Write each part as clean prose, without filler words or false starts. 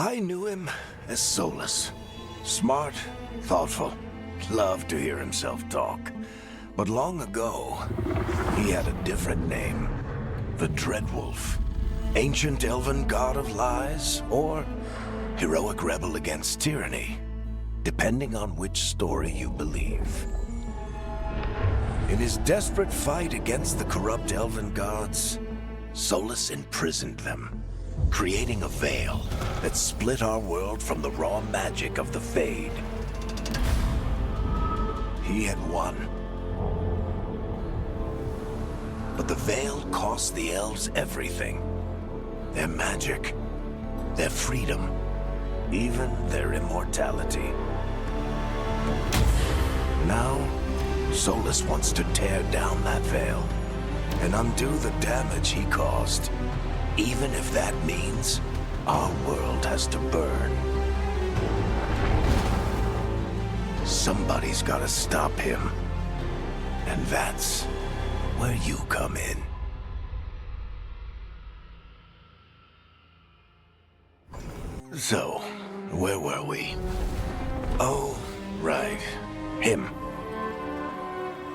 I knew him as Solus. Smart, thoughtful, loved to hear himself talk. But long ago, he had a different name. The Dreadwolf. Ancient elven god of lies, or heroic rebel against tyranny, depending on which story you believe. In his desperate fight against the corrupt elven gods, Solus imprisoned them, creating a veil that split our world from the raw magic of the Fade. He had won. But the veil cost the elves everything. Their magic, their freedom, even their immortality. Now, Solus wants to tear down that veil and undo the damage he caused, even if that means our world has to burn. Somebody's gotta stop him, and that's where you come in. So, where were we? Oh, right. Him.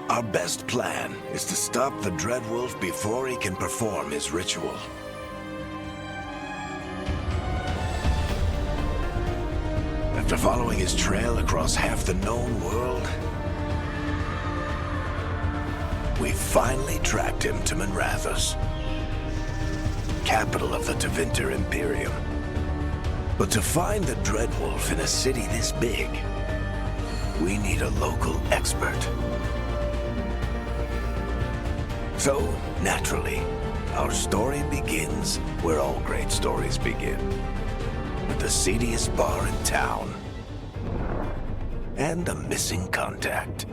Our best plan is to stop the Dreadwolf before he can perform his ritual. After following his trail across half the known world, we finally tracked him to Minrathous, capital of the Tevinter Imperium. But to find the Dreadwolf in a city this big, we need a local expert. So, naturally, our story begins where all great stories begin. With the seediest bar in town. And a missing contact.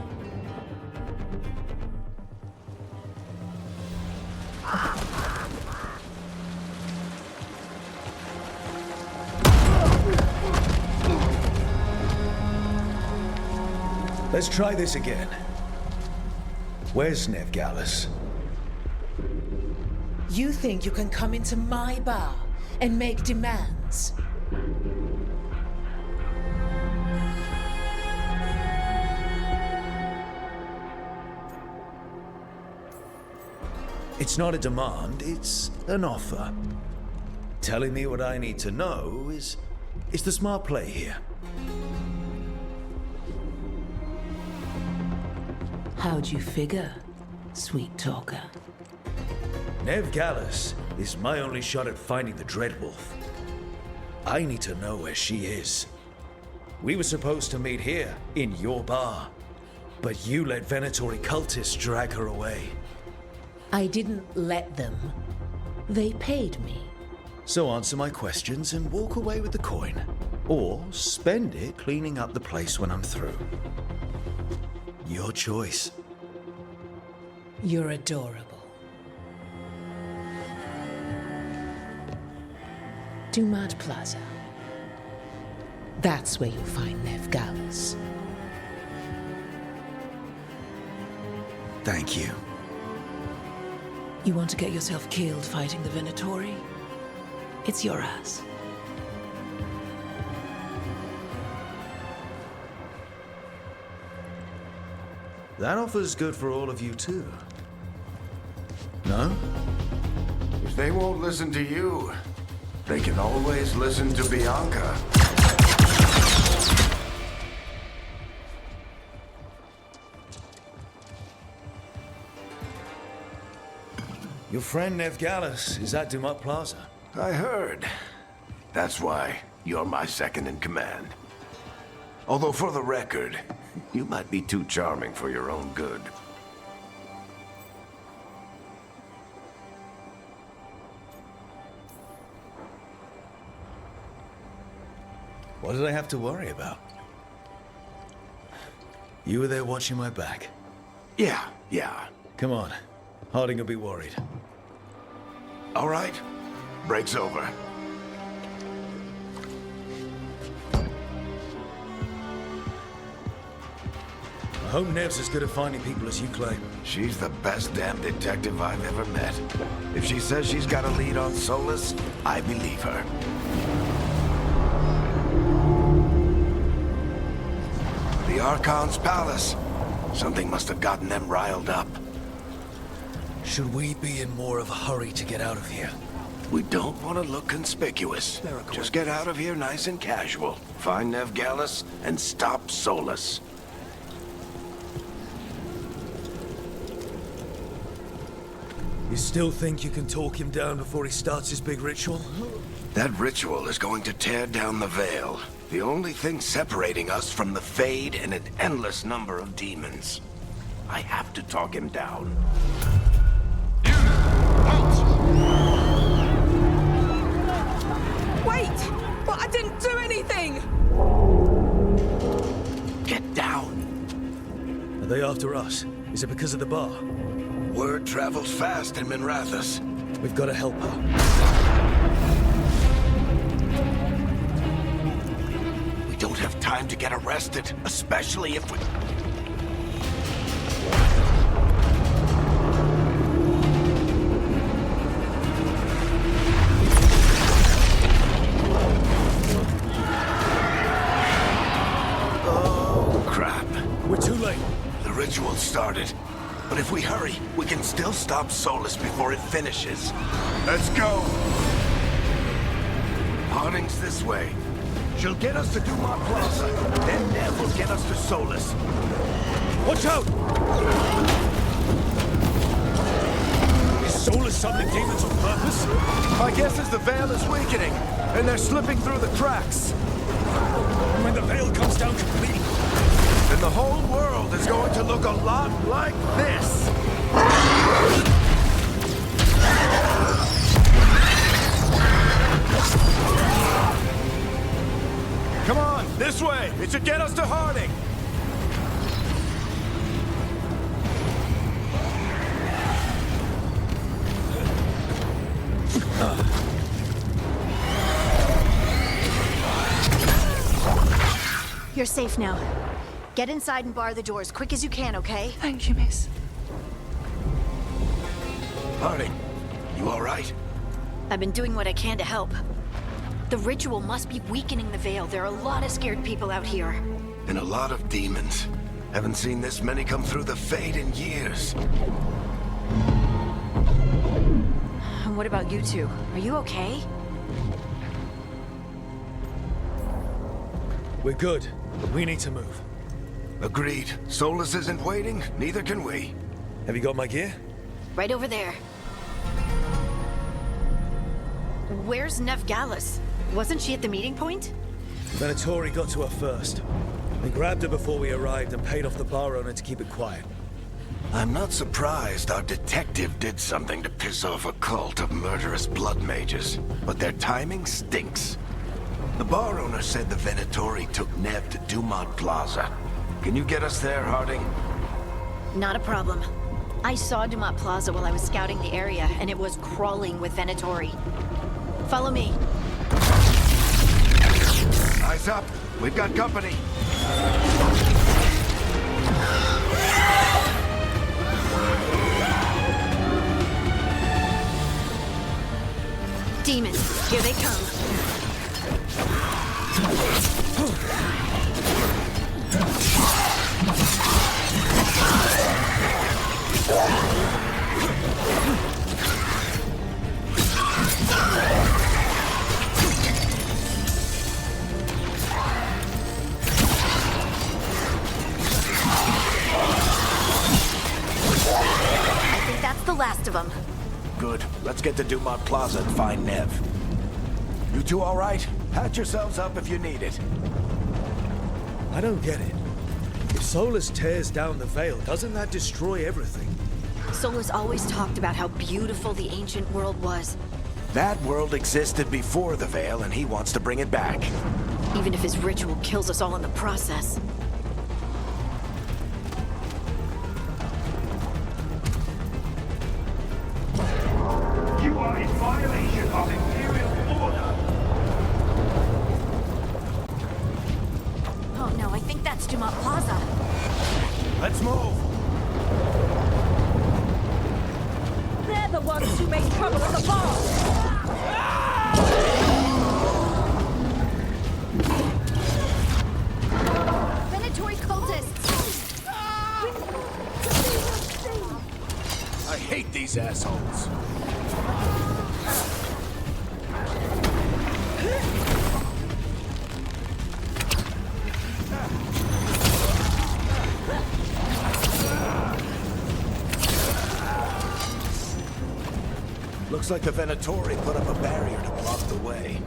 Let's try this again. Where's Nevgalis? You think you can come into my bar and make demands? It's not a demand, it's an offer. Telling me what I need to know is the smart play here. How'd you figure, sweet talker? Nevgalis is my only shot at finding the Dreadwolf. I need to know where she is. We were supposed to meet here, in your bar. But you let Venatori cultists drag her away. I didn't let them. They paid me. So answer my questions and walk away with the coin. Or spend it cleaning up the place when I'm through. Your choice. You're adorable. Dumad Plaza. That's where you'll find Nevgalis. Thank you. You want to get yourself killed fighting the Venatori? It's your ass. That offer's good for all of you too. No? If they won't listen to you, they can always listen to Bianca. Your friend Nevgalis is at Dumad Plaza. I heard. That's why you're my second in command. Although for the record, you might be too charming for your own good. What did I have to worry about? You were there watching my back. Yeah. Come on. Harding will be worried. All right. Break's over. I hope Nev's as good at finding people as you claim. She's the best damn detective I've ever met. If she says she's got a lead on Solus, I believe her. Archon's palace. Something must have gotten them riled up. Should we be in more of a hurry to get out of here? We don't want to look conspicuous. Just get out of here nice and casual. Find Nev Gallus and stop Solus. You still think you can talk him down before he starts his big ritual? That ritual is going to tear down the veil. The only thing separating us from the Fade and an endless number of demons. I have to talk him down. Wait! But I didn't do anything! Get down. Are they after us? Is it because of the bar? Word travels fast in Minrathous. We've got to help her. We don't have time to get arrested, especially if we... Oh, crap. We're too late. The ritual started. But if we hurry, we can still stop Solus before it finishes. Let's go! Harding's this way. She'll get us to Dumont Plaza. Then Nev will get us to Solus. Watch out! Is Solus summoning demons on purpose? My guess is the veil is weakening, and they're slipping through the cracks. When the veil comes down completely, And the whole world is going to look a lot like this. Come on, this way. It should get us to Harding. You're safe now. Get inside and bar the doors quick as you can, okay? Thank you, miss. Harding, you all right? I've been doing what I can to help. The ritual must be weakening the veil. There are a lot of scared people out here. And a lot of demons. Haven't seen this many come through the Fade in years. And what about you two? Are you okay? we're good. We need to move. Agreed. Solus isn't waiting, neither can we. Have you got my gear? Right over there. Where's Nev Gallus? Wasn't she at the meeting point? Venatori got to her first. They grabbed her before we arrived and paid off the bar owner to keep it quiet. I'm not surprised our detective did something to piss off a cult of murderous blood mages, but their timing stinks. The bar owner said the Venatori took Nev to Dumont Plaza. Can you get us there, Harding? Not a problem. I saw Dumont Plaza while I was scouting the area, and it was crawling with Venatori. Follow me. Eyes up. We've got company. Demons, here they come. I think that's the last of them. Good. Let's get to Dumont Plaza and find Nev. You two all right? Patch yourselves up if you need it. I don't get it. If Solus tears down the veil, doesn't that destroy everything? Solus always talked about how beautiful the ancient world was, That world existed before the Veil, and he wants to bring it back. even if his ritual kills us all in the process. You are in violation of Imperial order. Oh no, I think that's Dumont Plaza. Let's move. They're the ones who made trouble at the bar! Venatori cultists! hate these assholes. Looks like the Venatori put up a barrier to block the way.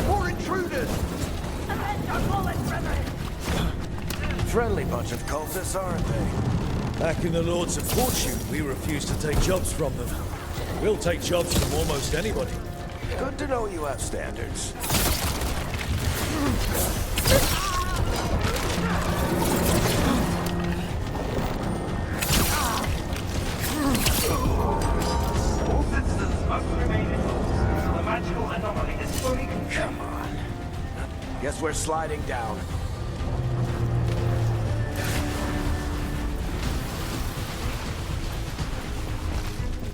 More intruders! Friendly bunch of cultists, aren't they? Back in the Lords of Fortune, we refused to take jobs from them. We'll take jobs from almost anybody. Good to know you have standards. All citizens must remain indoors until the magical anomaly is fully contained. Come on. Guess we're sliding down.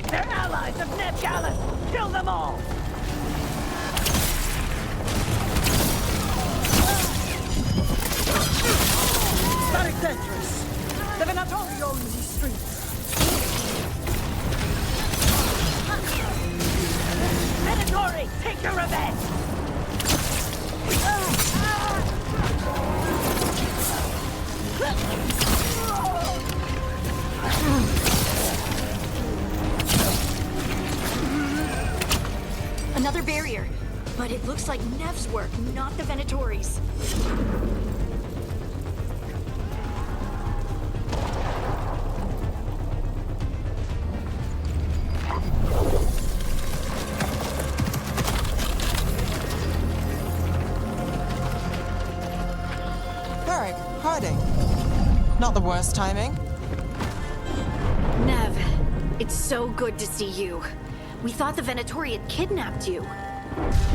They're allies of Ned Gallus! Kill them all! Very dangerous. The Venatori own these streets. Venatori, take your revenge! Another barrier. But it looks like Nev's work, not the Venatori's. Varric, hiding. Not the worst timing. Nev, it's so good to see you. We thought the Venatori had kidnapped you.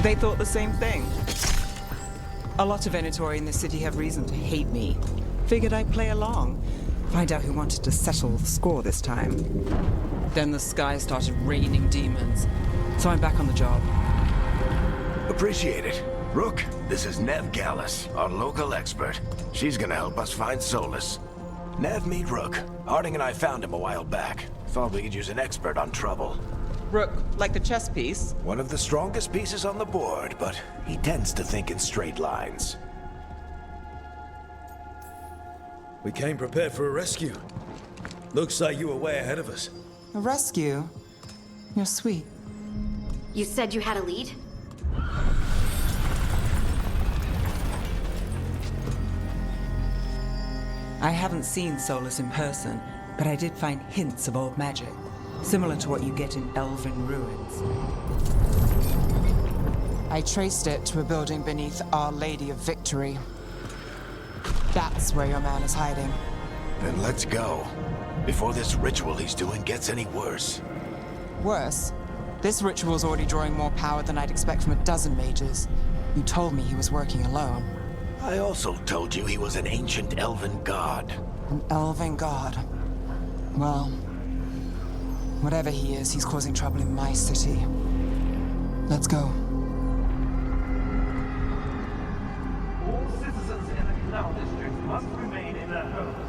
They thought the same thing. A lot of Venatori in the city have reason to hate me. Figured I'd play along. Find out who wanted to settle the score this time. Then the sky started raining demons. So I'm back on the job. Appreciate it. Rook, this is Nev Gallus, our local expert. She's gonna help us find Solus. Nev, meet Rook. Harding and I found him a while back. Thought we could use an expert on trouble. Rook, like the chess piece? One of the strongest pieces on the board, but he tends to think in straight lines. We came prepared for a rescue. Looks like you were way ahead of us. A rescue? You're sweet. You said you had a lead? I haven't seen Solus in person, but I did find hints of old magic. Similar to what you get in elven ruins. I traced it to a building beneath Our Lady of Victory. That's where your man is hiding. Then let's go. Before this ritual he's doing gets any worse. Worse, this ritual's already drawing more power than I'd expect from a dozen mages. You told me he was working alone. I also told you he was an ancient elven god. An elven god. Well, whatever he is, he's causing trouble in my city. Let's go. All citizens in the Canal District must remain in their homes.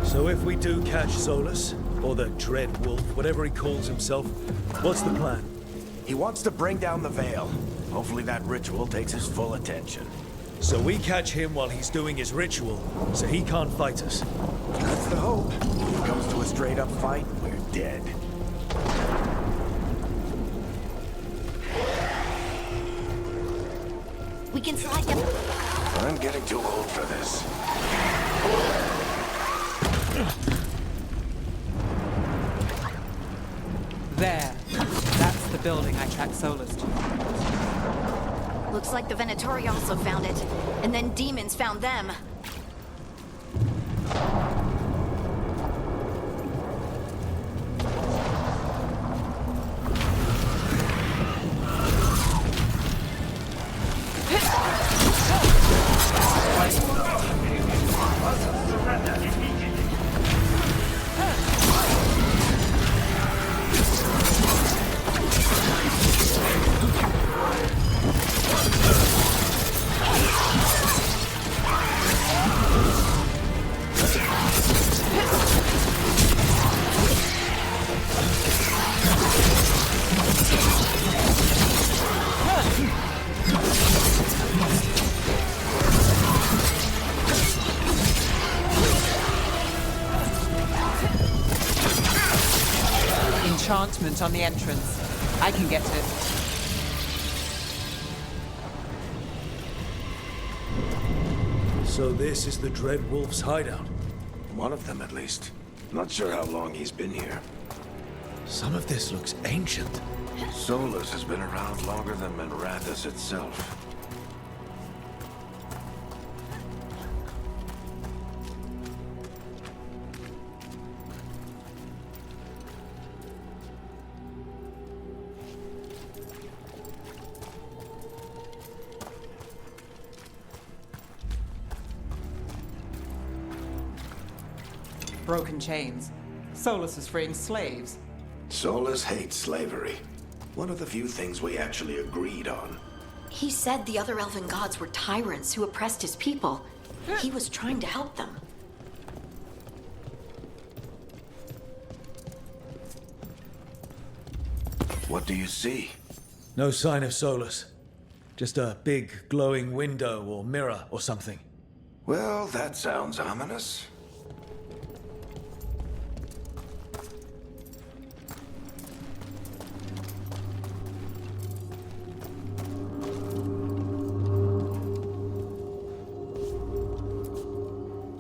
So if we do catch Solus, or the Dread Wolf, whatever he calls himself, what's the plan? He wants to bring down the veil. Hopefully that ritual takes his full attention. So we catch him while he's doing his ritual, so he can't fight us. That's the hope. If it comes to a straight-up fight, we're dead. We can slide them. I'm getting too old for this. There. That's the building I tracked Solus to. Looks like the Venatori also found it. And then demons found them. Surrender immediately. enchantment on the entrance. I can get it. So this is the Dread Wolf's hideout. One of them, at least. Not sure how long he's been here. Some of this looks ancient. Solus has been around longer than Minrathous itself. Broken chains. Solus is freeing slaves. Solus hates slavery. One of the few things we actually agreed on. He said the other elven gods were tyrants who oppressed his people. He was trying to help them. What do you see? No sign of Solus. Just a big glowing window or mirror or something. Well, that sounds ominous.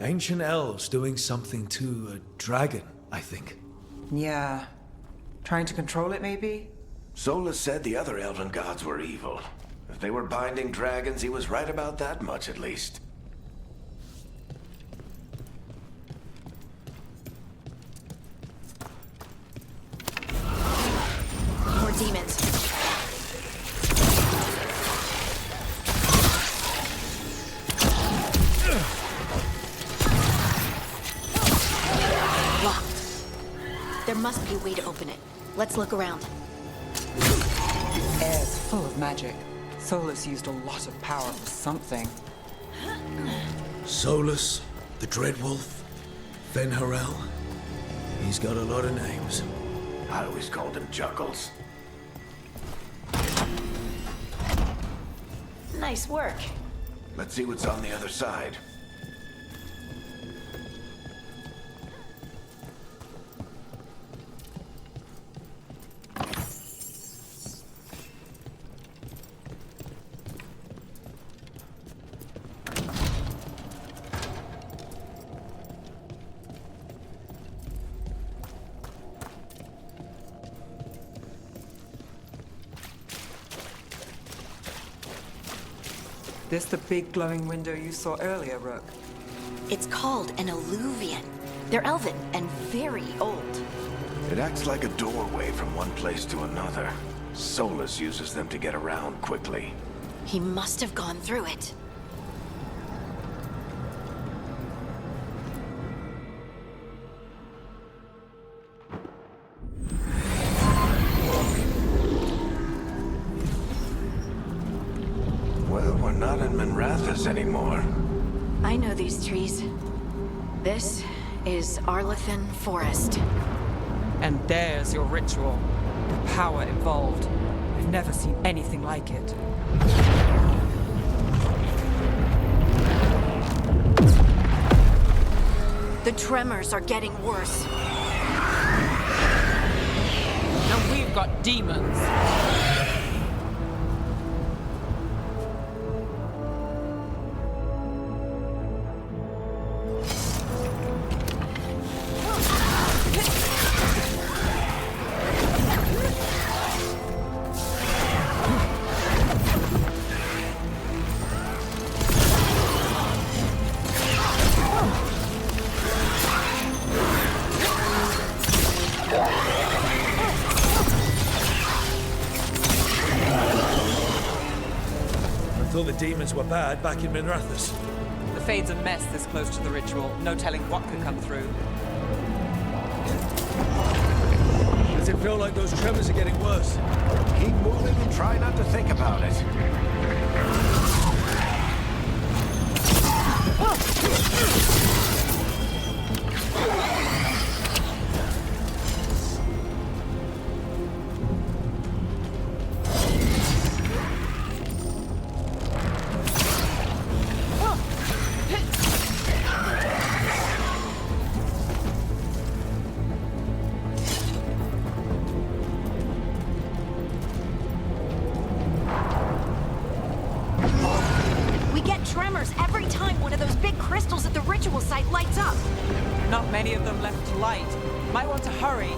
Ancient elves doing something to a dragon, I think. Yeah. Trying to control it, maybe? Solus said the other elven gods were evil. If they were binding dragons, he was right about that much, at least. More demons. Locked. There must be a way to open it. Let's look around. Air's full of magic. Solus used a lot of power for something. Solus, the Dread Wolf, Fenharel. He's got a lot of names. I always called him Chuckles. Nice work. Let's see what's on the other side. This the big glowing window you saw earlier, Rook? It's called an alluvian. They're elven and very old. It acts like a doorway from one place to another. Solus uses them to get around quickly. He must have gone through it. Well, we're not in Minrathous anymore. I know these trees. This is Arlathan Forest. And there's your ritual. The power involved. I've never seen anything like it. The tremors are getting worse. And we've got demons. I thought the demons were bad back in Minrathous. The Fade's a mess this close to the ritual. No telling what could come through. Does it feel like those tremors are getting worse? Keep moving and try not to think about it. side lights up. Not many of them left to light. Might want to hurry.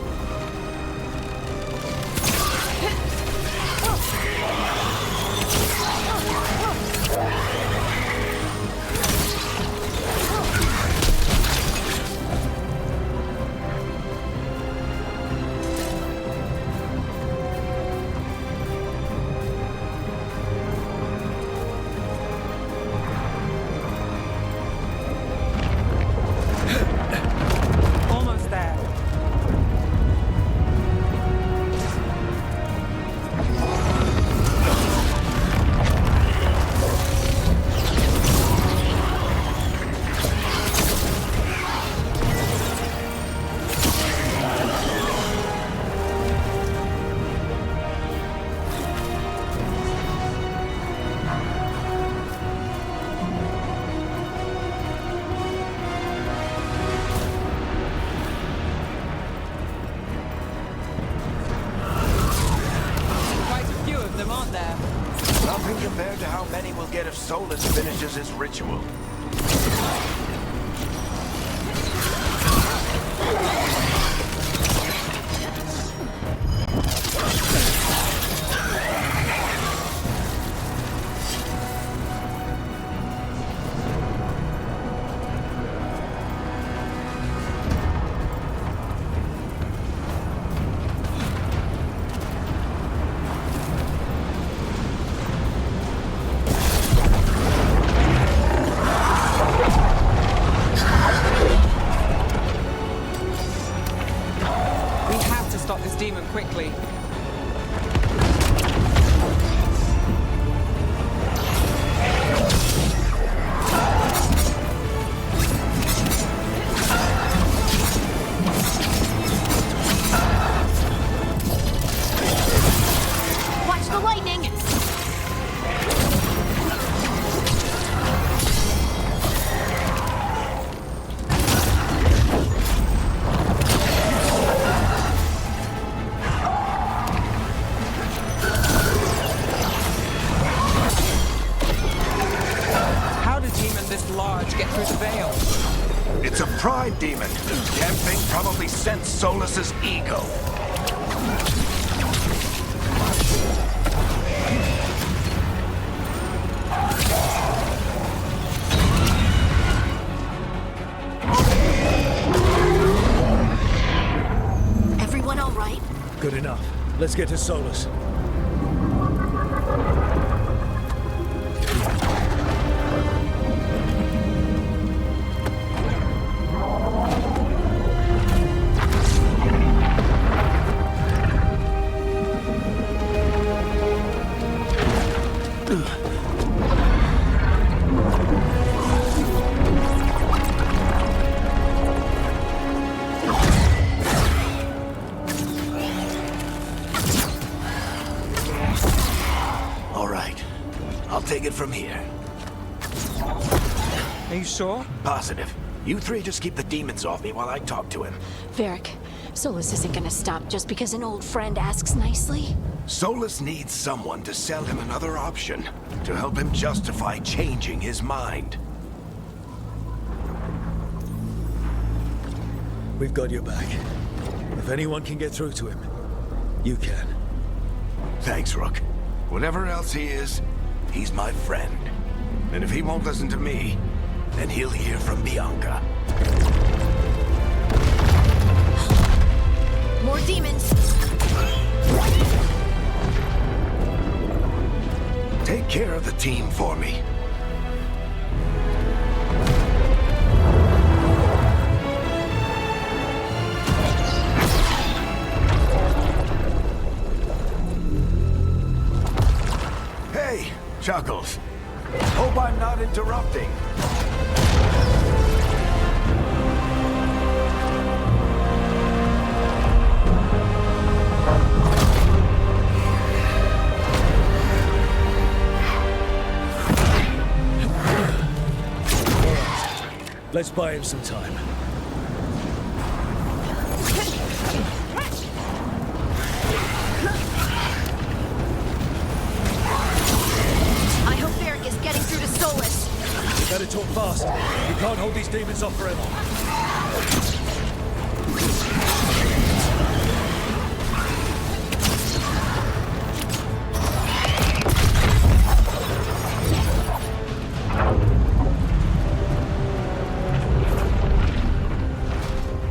Almost there. Quite a few of them, aren't there? Nothing compared to how many we'll get if Solus finishes his ritual. We have to stop this demon quickly. Watch the lightning! How did a demon this large get through the veil? It's a pride demon. Damn thing probably sensed Solus's ego. Everyone all right? Good enough. Let's get to Solus. All right. I'll take it from here. Are you sure? Positive. You three just keep the demons off me while I talk to him. Varric, Solus isn't gonna stop just because an old friend asks nicely. Solus needs someone to sell him another option, to help him justify changing his mind. We've got your back. If anyone can get through to him, you can. Thanks, Rook. Whatever else he is, he's my friend. And if he won't listen to me, then he'll hear from Bianca. More demons! Take care of the team for me. Hey, Chuckles. Hope I'm not interrupting. Let's buy him some time. I hope Varric is getting through to Solus. You better talk fast. We can't hold these demons off forever.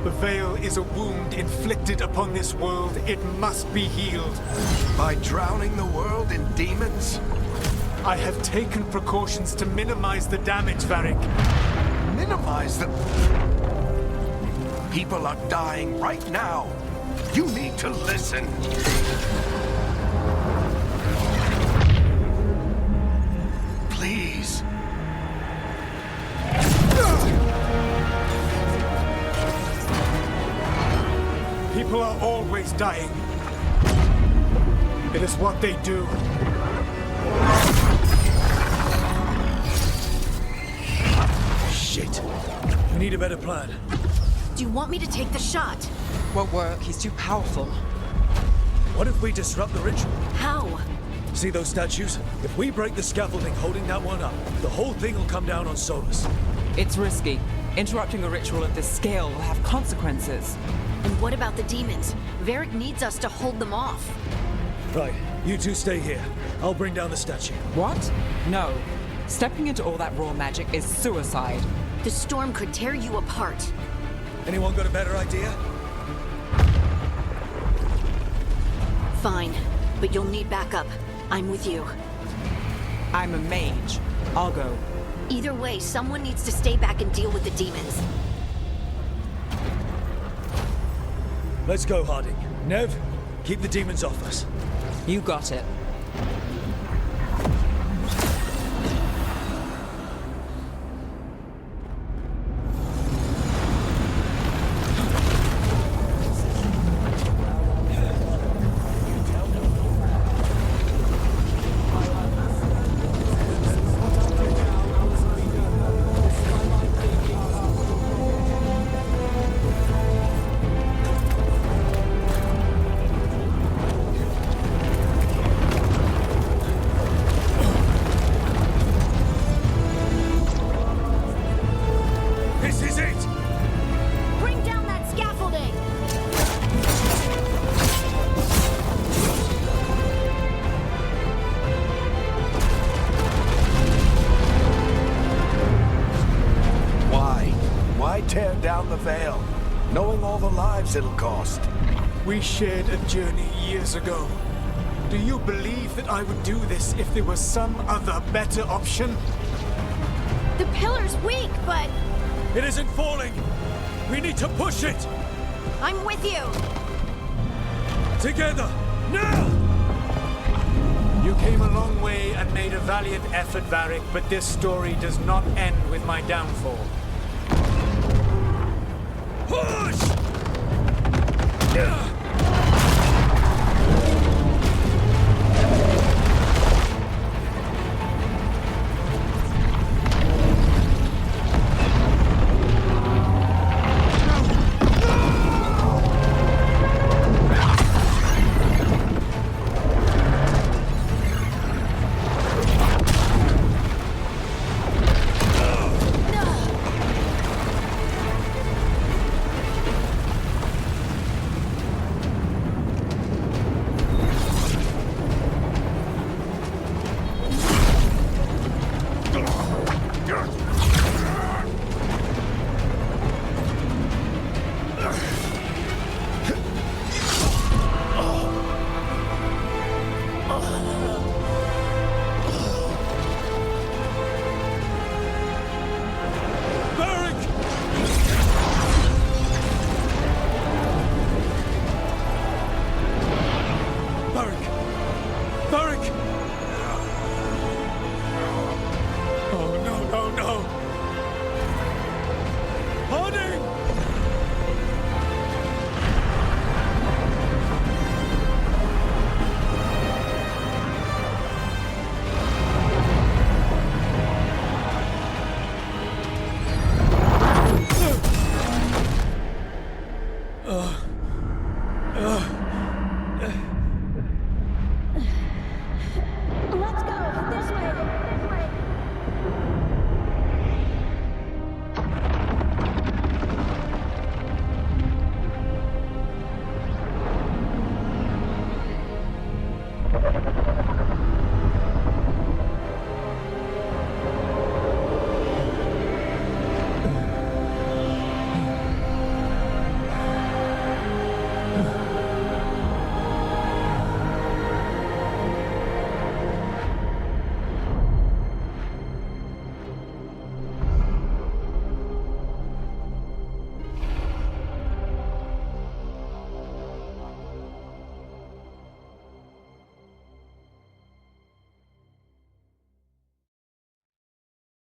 The veil is a wound inflicted upon this world. It must be healed. By drowning the world in demons? I have taken precautions to minimize the damage, Varric. Minimize them? People are dying right now. You need to listen. Please. People are always dying. It is what they do. Shit. We need a better plan. Do you want me to take the shot? Won't work. He's too powerful. What if we disrupt the ritual? How? See those statues? If we break the scaffolding holding that one up, the whole thing will come down on Solus. It's risky. Interrupting a ritual of this scale will have consequences. And what about the demons? Varric needs us to hold them off. Right, you two stay here. I'll bring down the statue. What? No. Stepping into all that raw magic is suicide. The storm could tear you apart. Anyone got a better idea? Fine, but you'll need backup. I'm with you. I'm a mage. I'll go. Either way, someone needs to stay back and deal with the demons. Let's go, Harding. Nev, keep the demons off us. You got it. Tear down the veil, knowing all the lives it'll cost. We shared a journey years ago. Do you believe that I would do this if there was some other better option? The pillar's weak, but... It isn't falling! We need to push it! I'm with you! Together! Now! You came a long way and made a valiant effort, Varric, but this story does not end with my downfall. Push!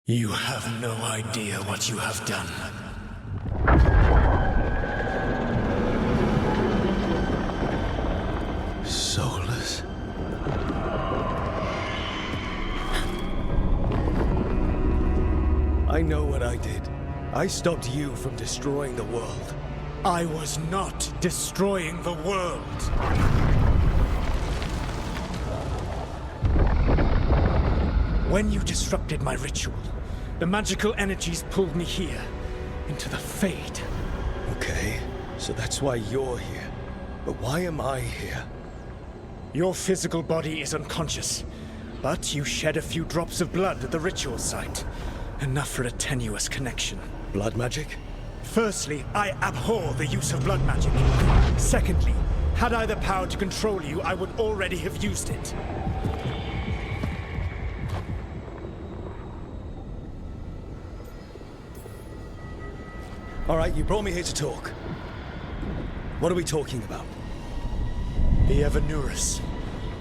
You have no idea what you have done. Soulless. I know what I did. I stopped you from destroying the world. I was not destroying the world. When you disrupted my ritual, the magical energies pulled me here, into the Fade. Okay, so that's why you're here. But why am I here? Your physical body is unconscious, but you shed a few drops of blood at the ritual site. Enough for a tenuous connection. Blood magic? Firstly, I abhor the use of blood magic. Secondly, had I the power to control you, I would already have used it. All right, you brought me here to talk. What are we talking about? The Evanurus,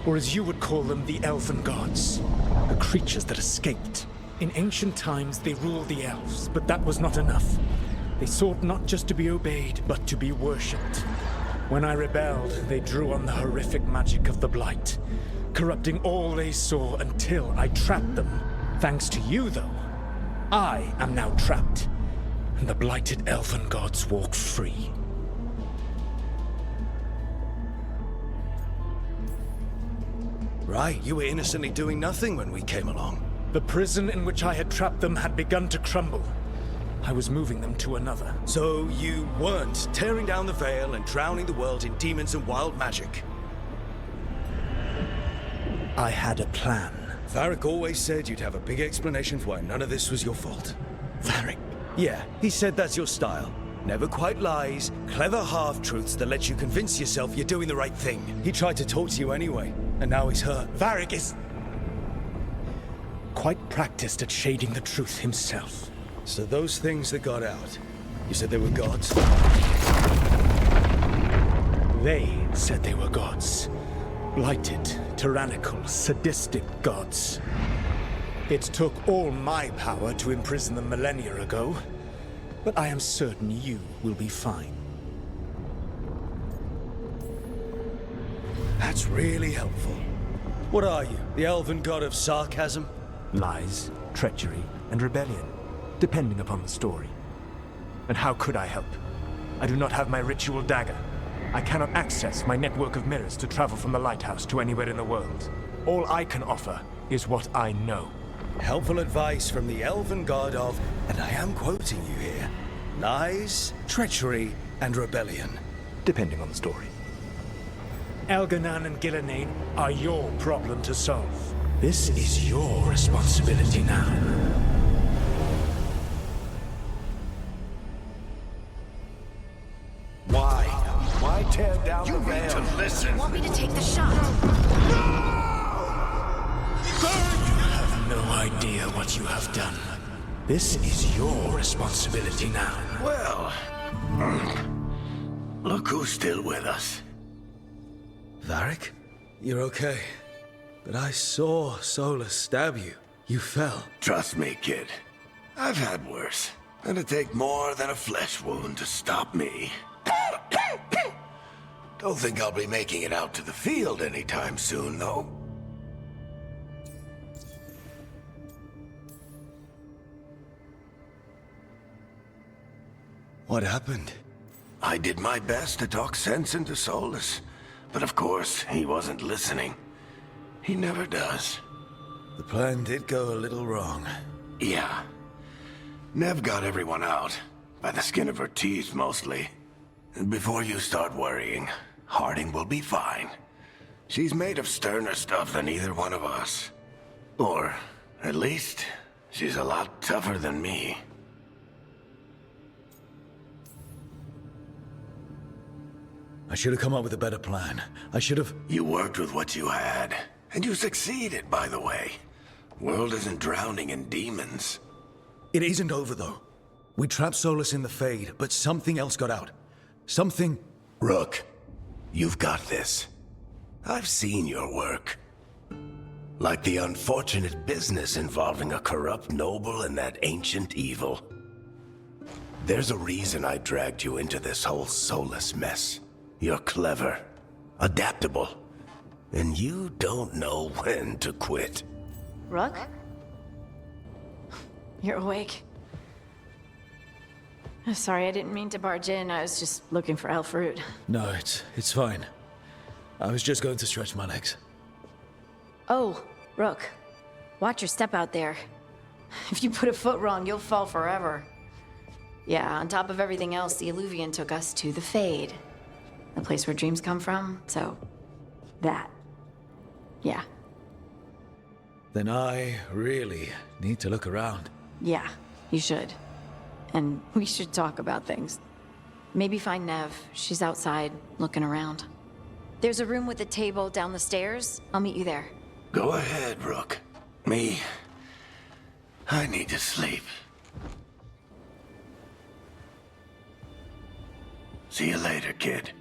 or as you would call them, the Elven Gods. The creatures that escaped. In ancient times, they ruled the elves, but that was not enough. They sought not just to be obeyed, but to be worshipped. When I rebelled, they drew on the horrific magic of the Blight, corrupting all they saw until I trapped them. Thanks to you, though, I am now trapped, and the blighted Elven Gods walk free. Right, you were innocently doing nothing when we came along. The prison in which I had trapped them had begun to crumble. I was moving them to another. So you weren't tearing down the veil and drowning the world in demons and wild magic? I had a plan. Varric always said you'd have a big explanation for why none of this was your fault. Varric? Yeah, he said that's your style. Never quite lies, clever half-truths that let you convince yourself you're doing the right thing. He tried to talk to you anyway, and now he's hurt. Varric is quite practiced at shading the truth himself. So those things that got out, you said they were gods? They said they were gods. Blighted, tyrannical, sadistic gods. It took all my power to imprison them millennia ago, but I am certain you will be fine. That's really helpful. What are you, the elven god of sarcasm? Lies, treachery, and rebellion, depending upon the story. And how could I help? I do not have my ritual dagger. I cannot access my network of mirrors to travel from the lighthouse to anywhere in the world. All I can offer is what I know. Helpful advice from the elven god of, and I am quoting you here, lies, treachery, and rebellion. Depending on the story. Elganan and Gillenane are your problem to solve. This is your responsibility now. Why? Why tear down the veil? You need to listen. Want me to take the shot? You have no idea what you have done. This is your responsibility now. Well, look who's still with us. Varric? You're okay. But I saw Solus stab you. You fell. Trust me, kid. I've had worse. It'd take more than a flesh wound to stop me. Don't think I'll be making it out to the field anytime soon, though. What happened? I did my best to talk sense into Solus, but of course, he wasn't listening. He never does. The plan did go a little wrong. Yeah. Nev got everyone out, by the skin of her teeth mostly. And before you start worrying, Harding will be fine. She's made of sterner stuff than either one of us. Or, at least, she's a lot tougher than me. I should have come up with a better plan. I should have... You worked with what you had. And you succeeded, by the way. World isn't drowning in demons. It isn't over, though. We trapped Solus in the Fade, but something else got out. Something... Rook, you've got this. I've seen your work. Like the unfortunate business involving a corrupt noble and that ancient evil. There's a reason I dragged you into this whole soulless mess. You're clever, adaptable, and you don't know when to quit. Rook? You're awake. Sorry, I didn't mean to barge in. I was just looking for elf fruit. No, it's fine. I was just going to stretch my legs. Oh, Rook. Watch your step out there. If you put a foot wrong, you'll fall forever. Yeah, on top of everything else, the Illuvian took us to the Fade. The place where dreams come from, so... that. Yeah. Then I really need to look around. Yeah, you should. And we should talk about things. Maybe find Nev. She's outside, looking around. There's a room with a table down the stairs. I'll meet you there. Go ahead, Rook. Me, I need to sleep. See you later, kid.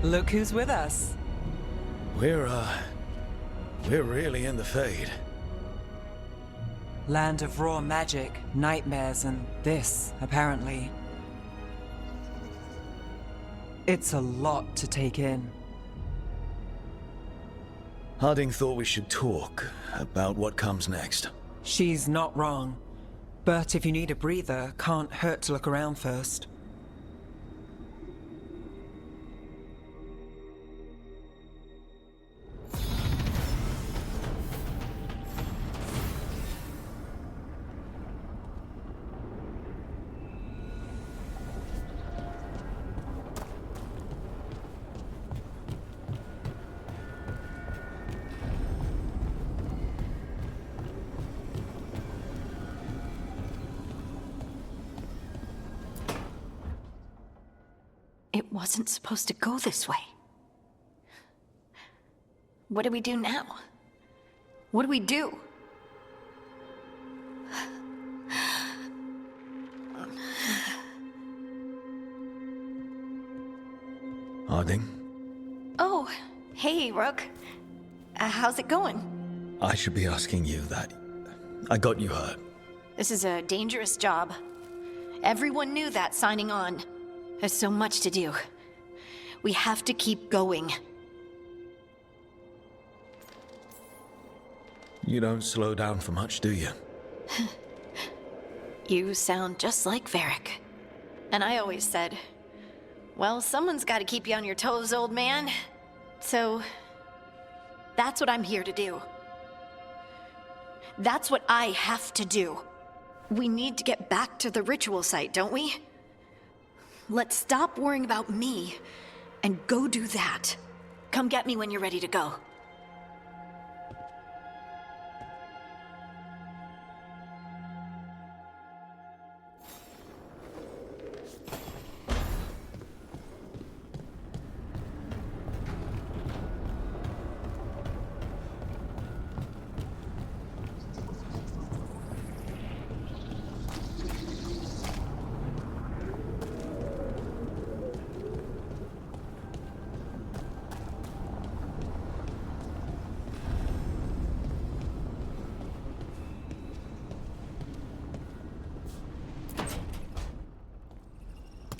Look who's with us. We're really in the Fade. Land of raw magic, nightmares, and this, apparently. It's a lot to take in. Harding thought we should talk about what comes next. She's not wrong. But if you need a breather, can't hurt to look around first. It wasn't supposed to go this way. What do we do now? What do we do? Harding? Oh, hey, Rook. How's it going? I should be asking you that. I got you hurt. This is a dangerous job. Everyone knew that signing on. There's so much to do. We have to keep going. You don't slow down for much, do you? You sound just like Varric. And I always said, well, someone's got to keep you on your toes, old man. So, that's what I'm here to do. That's what I have to do. We need to get back to the ritual site, don't we? Let's stop worrying about me and go do that. Come get me when you're ready to go.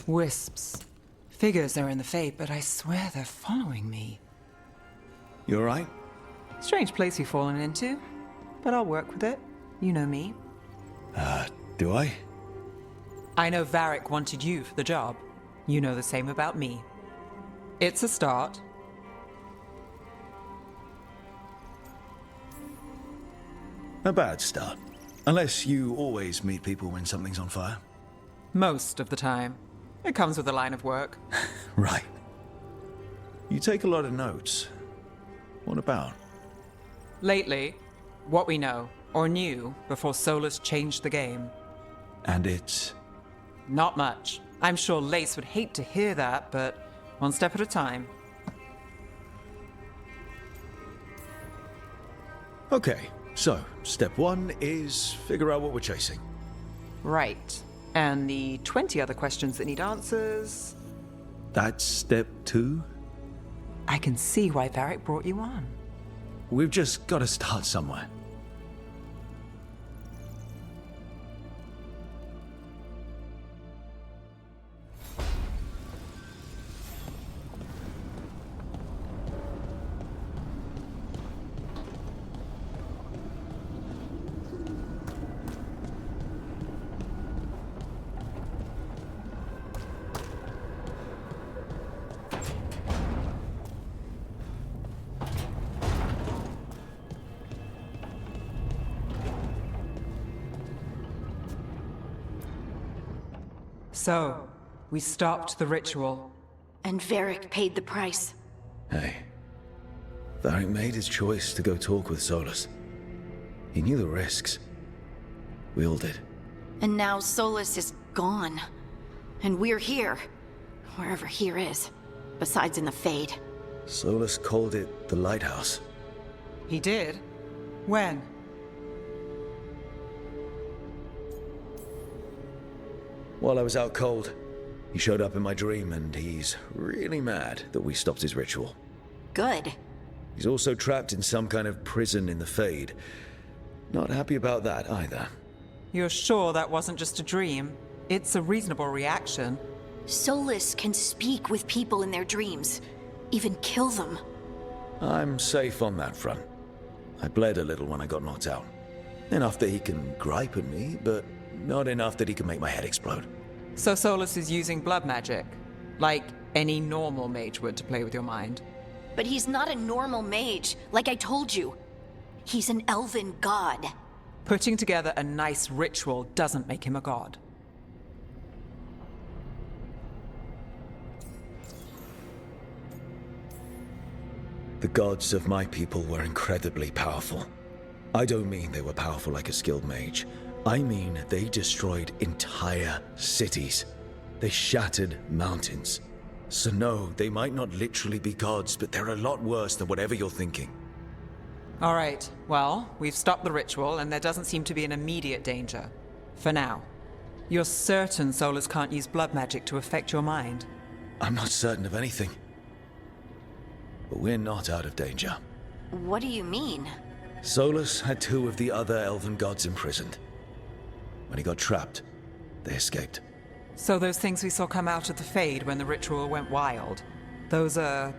Wisps. Figures they're in the Fade, but I swear they're following me. You alright? Strange place you've fallen into, but I'll work with it. You know me. Do I? I know Varric wanted you for the job. You know the same about me. It's a start. A bad start. Unless you always meet people when something's on fire. Most of the time. It comes with the line of work. Right. You take a lot of notes. What about? Lately, what we know, or knew, before Solus changed the game. And it's... Not much. I'm sure Lace would hate to hear that, but one step at a time. Okay, so step 1 is figure out what we're chasing. Right. And the 20 other questions that need answers... That's step 2? I can see why Varric brought you on. We've just got to start somewhere. So, we stopped the ritual. And Varric paid the price. Hey. Varric made his choice to go talk with Solus. He knew the risks. We all did. And now Solus is gone. And we're here. Wherever here is. Besides in the Fade. Solus called it the Lighthouse. He did? When? While I was out cold, he showed up in my dream and he's really mad that we stopped his ritual. Good. He's also trapped in some kind of prison in the Fade. Not happy about that either. You're sure that wasn't just a dream? It's a reasonable reaction. Solus can speak with people in their dreams. Even kill them. I'm safe on that front. I bled a little when I got knocked out. Enough that he can gripe at me, but not enough that he can make my head explode. So Solus is using blood magic, like any normal mage would to play with your mind. But he's not a normal mage, like I told you. He's an elven god. Putting together a nice ritual doesn't make him a god. The gods of my people were incredibly powerful. I don't mean they were powerful like a skilled mage. I mean they destroyed entire cities. They shattered mountains. So no, they might not literally be gods, but they're a lot worse than whatever you're thinking. All right, well, we've stopped the ritual and there doesn't seem to be an immediate danger. For now. You're certain Solus can't use blood magic to affect your mind? I'm not certain of anything. But we're not out of danger. What do you mean? Solus had 2 of the other elven gods imprisoned. When he got trapped, they escaped. So those things we saw come out of the Fade when the ritual went wild, those are...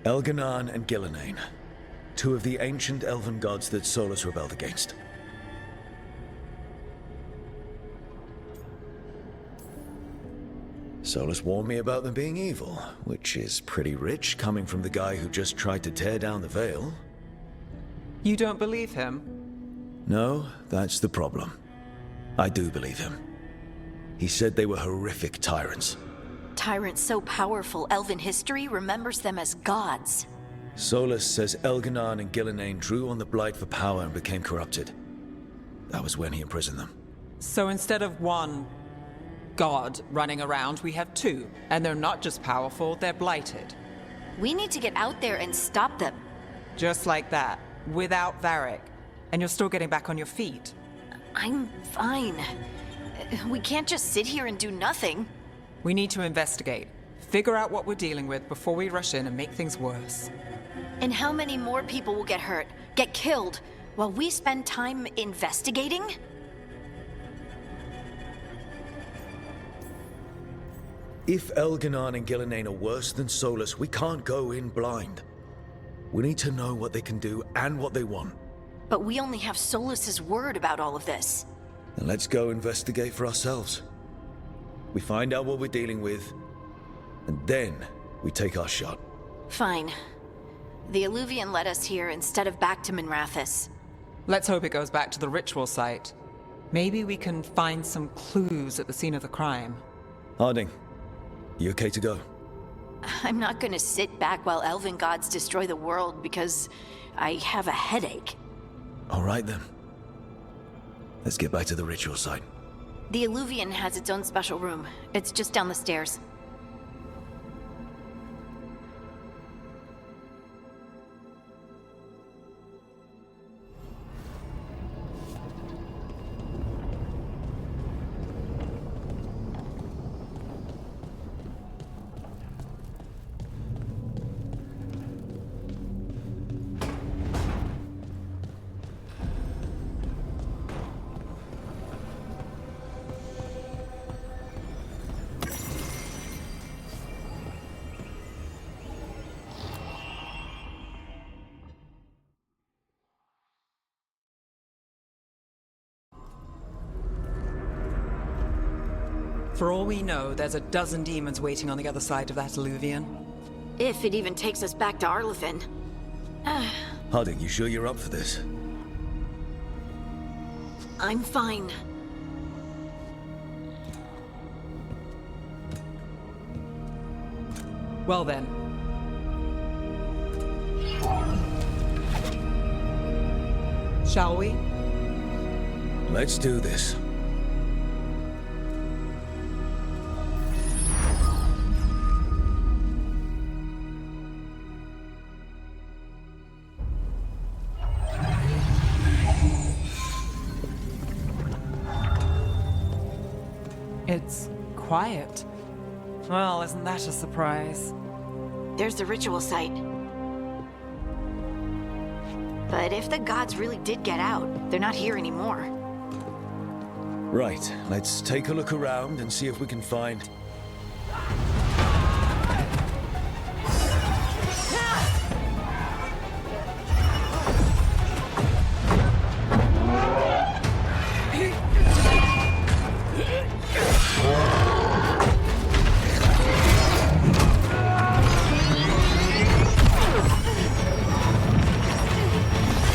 Elganan and Gillenane. 2 of the ancient elven gods that Solus rebelled against. Solus warned me about them being evil, which is pretty rich coming from the guy who just tried to tear down the veil. You don't believe him? No, that's the problem. I do believe him. He said they were horrific tyrants. Tyrants so powerful, elven history remembers them as gods. Solus says Elganan and Gillenane drew on the Blight for power and became corrupted. That was when he imprisoned them. So instead of 1 god running around, we have 2. And they're not just powerful, they're blighted. We need to get out there and stop them. Just like that, without Varric. And you're still getting back on your feet. I'm fine. We can't just sit here and do nothing. We need to investigate. Figure out what we're dealing with before we rush in and make things worse. And how many more people will get hurt, get killed, while we spend time investigating? If Elganon and Gillenane are worse than Solus, we can't go in blind. We need to know what they can do and what they want. But we only have Solus's word about all of this. Then let's go investigate for ourselves. We find out what we're dealing with, and then we take our shot. Fine. The Illuvian led us here instead of back to Minrathous. Let's hope it goes back to the ritual site. Maybe we can find some clues at the scene of the crime. Harding, you okay to go? I'm not gonna sit back while elven gods destroy the world because I have a headache. All right then. Let's get back to the ritual site. The Illuvian has its own special room. It's just down the stairs. For all we know, there's a dozen demons waiting on the other side of that Illuvian. If it even takes us back to Arlathan. Harding, you sure you're up for this? I'm fine. Well then. Shall we? Let's do this. It's quiet. Well, isn't that a surprise? There's the ritual site. But if the gods really did get out, they're not here anymore. Right, let's take a look around and see if we can find...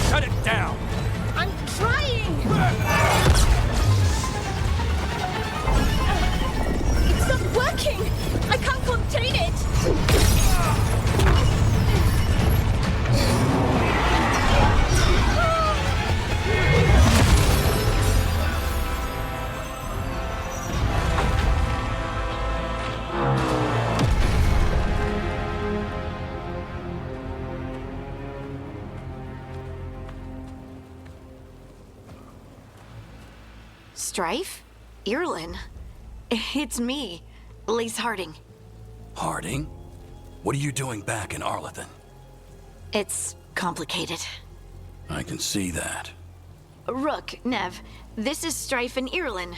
Shut it down! I'm trying! It's not working! I can't contain it! Strife? Irlin? It's me, Lace Harding. Harding? What are you doing back in Arlathan? It's complicated. I can see that. Rook, Nev, this is Strife and Irlin.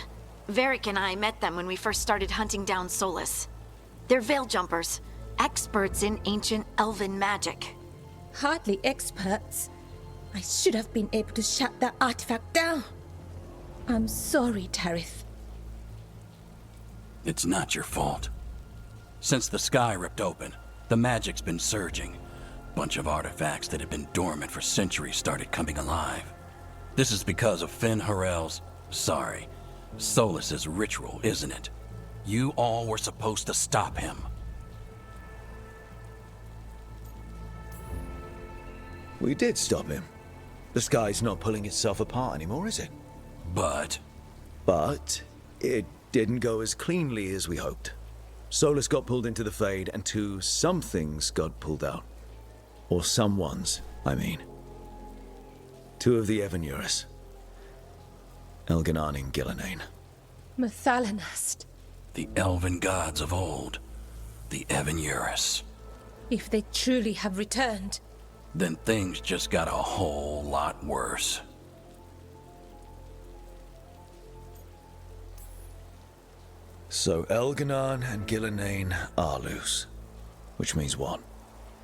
Varric and I met them when we first started hunting down Solus. They're veil jumpers, experts in ancient elven magic. Hardly experts. I should have been able to shut that artifact down. I'm sorry, Tarith. It's not your fault. Since the sky ripped open, the magic's been surging. Bunch of artifacts that had been dormant for centuries started coming alive. This is because of Finn Harel's... Solus's ritual, isn't it? You all were supposed to stop him. We did stop him. The sky's not pulling itself apart anymore, is it? But it didn't go as cleanly as we hoped. Solus got pulled into the Fade, and some things got pulled out. Or someone's, I mean. Two of the Evanurus. Elganon and Gillenane. Mathalanast. the elven gods of old, the Evanurus. If they truly have returned, Then things just got a whole lot worse. So Elganon and Gillenane are loose. Which means what?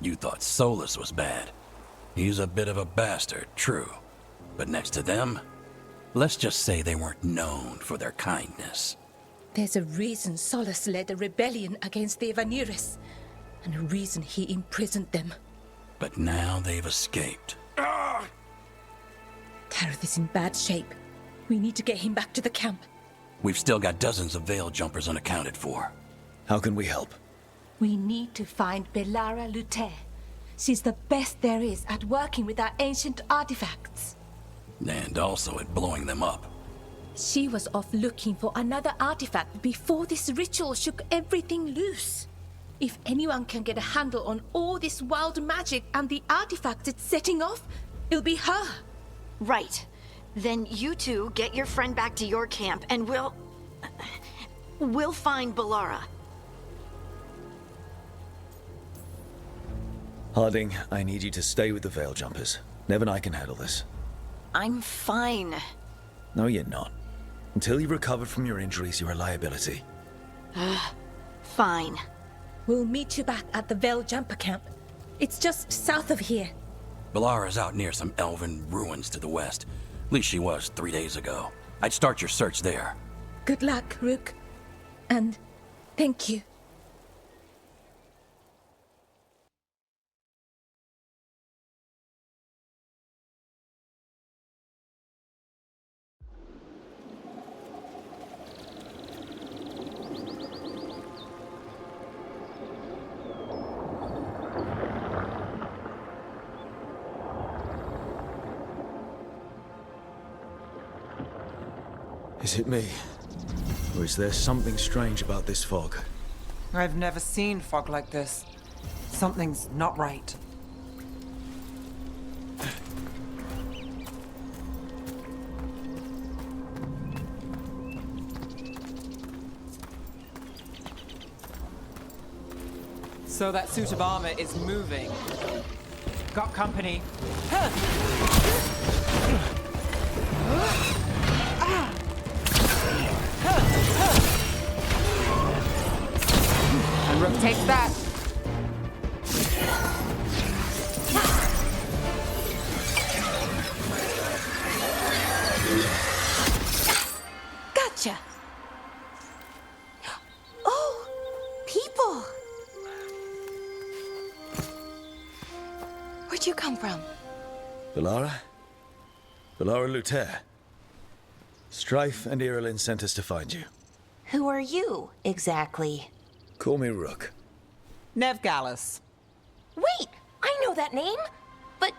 You thought Solus was bad. He's a bit of a bastard, true. But next to them, let's just say they weren't known for their kindness. There's a reason Solus led a rebellion against the Evanuris, and a reason he imprisoned them. But now they've escaped. Tareth is in bad shape. We need to get him back to the camp. We've still got dozens of Veil Jumpers unaccounted for. How can we help? We need to find Belara Lute. She's the best there is at working with our ancient artifacts. And also at blowing them up. She was off looking for another artifact before this ritual shook everything loose. If anyone can get a handle on all this wild magic and the artifacts it's setting off, it'll be her. Right. Then you two get your friend back to your camp and we'll find Belara. Harding, I need you to stay with the Veil Jumpers. Nev and I can handle this. I'm fine. No, you're not. Until you've recovered from your injuries, you're a liability. Fine. We'll meet you back at the Veil Jumper camp. It's just south of here. Belara's out near some elven ruins to the west. At least she was 3 days ago. I'd start your search there. Good luck, Rook. And thank you. Is it me? Or is there something strange about this fog? I've never seen fog like this. Something's not right. So that suit of armor is moving. Got company. And Rook takes that. Gotcha. Oh, people. Where'd you come from? Belara? Belara Lute. Strife and Irilyn sent us to find you. Who are you, exactly? Call me Rook. Nev Gallus. Wait, I know that name. But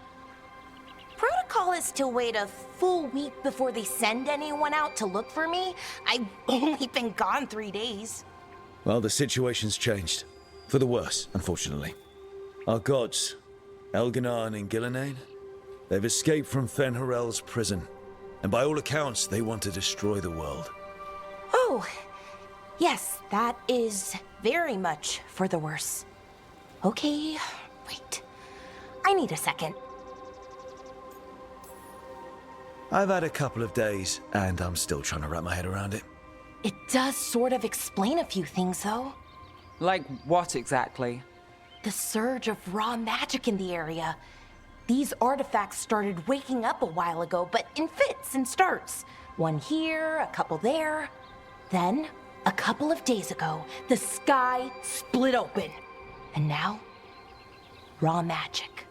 protocol is to wait a full week before they send anyone out to look for me. I've only been gone 3 days. Well, the situation's changed. For the worse, unfortunately. Our gods, Elganon and Gillenane, they've escaped from Fen'Harel's prison. And by all accounts, they want to destroy the world. Oh, yes, that is very much for the worse. Okay, wait. I need a second. I've had a couple of days, and I'm still trying to wrap my head around it. It does sort of explain a few things, though. Like what exactly? The surge of raw magic in the area. These artifacts started waking up a while ago, but in fits and starts. One here, a couple there. Then, a couple of days ago, the sky split open. And now, raw magic.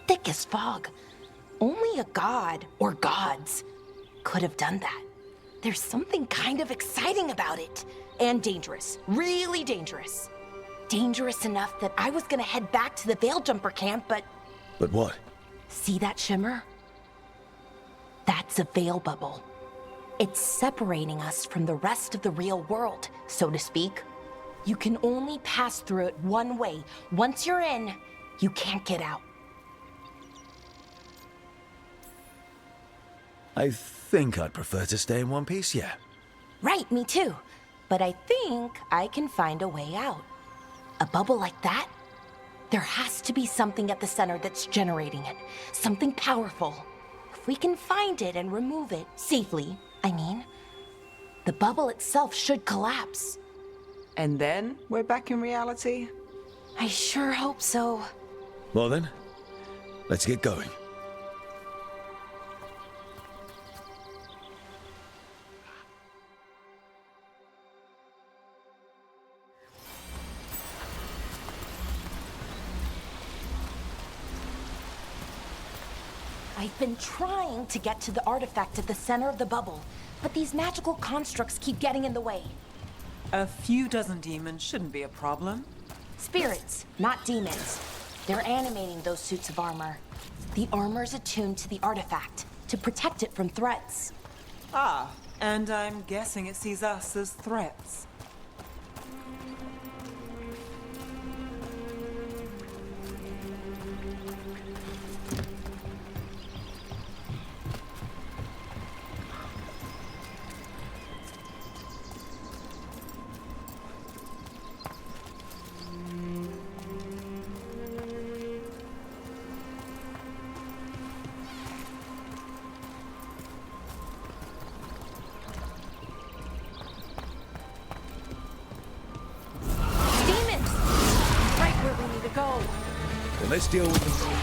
Thick as fog. Only a god, or gods, could have done that. There's something kind of exciting about it. And dangerous. Really dangerous. Dangerous enough that I was gonna head back to the Veil Jumper camp, but... But what? See that shimmer? That's a veil bubble. It's separating us from the rest of the real world, so to speak. You can only pass through it one way. Once you're in, you can't get out. I think I'd prefer to stay in one piece, yeah. Right, me too. But I think I can find a way out. A bubble like that? There has to be something at the center that's generating it. Something powerful. If we can find it and remove it, safely, I mean, the bubble itself should collapse. And then we're back in reality? I sure hope so. Well then, let's get going. I've been trying to get to the artifact at the center of the bubble, but these magical constructs keep getting in the way. A few dozen demons shouldn't be a problem. Spirits, not demons. They're animating those suits of armor. The armor's attuned to the artifact, to protect it from threats. Ah, and I'm guessing it sees us as threats. Well, let's deal with them.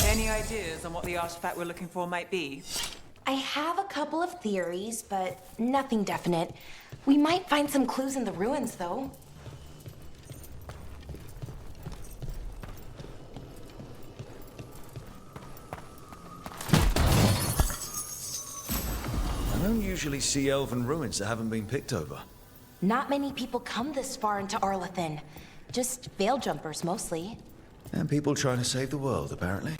Any ideas on what the artifact we're looking for might be? I have a couple of theories, but nothing definite. We might find some clues in the ruins, though. I don't usually see elven ruins that haven't been picked over. Not many people come this far into Arlathan. Just veil jumpers, mostly. And people trying to save the world, apparently.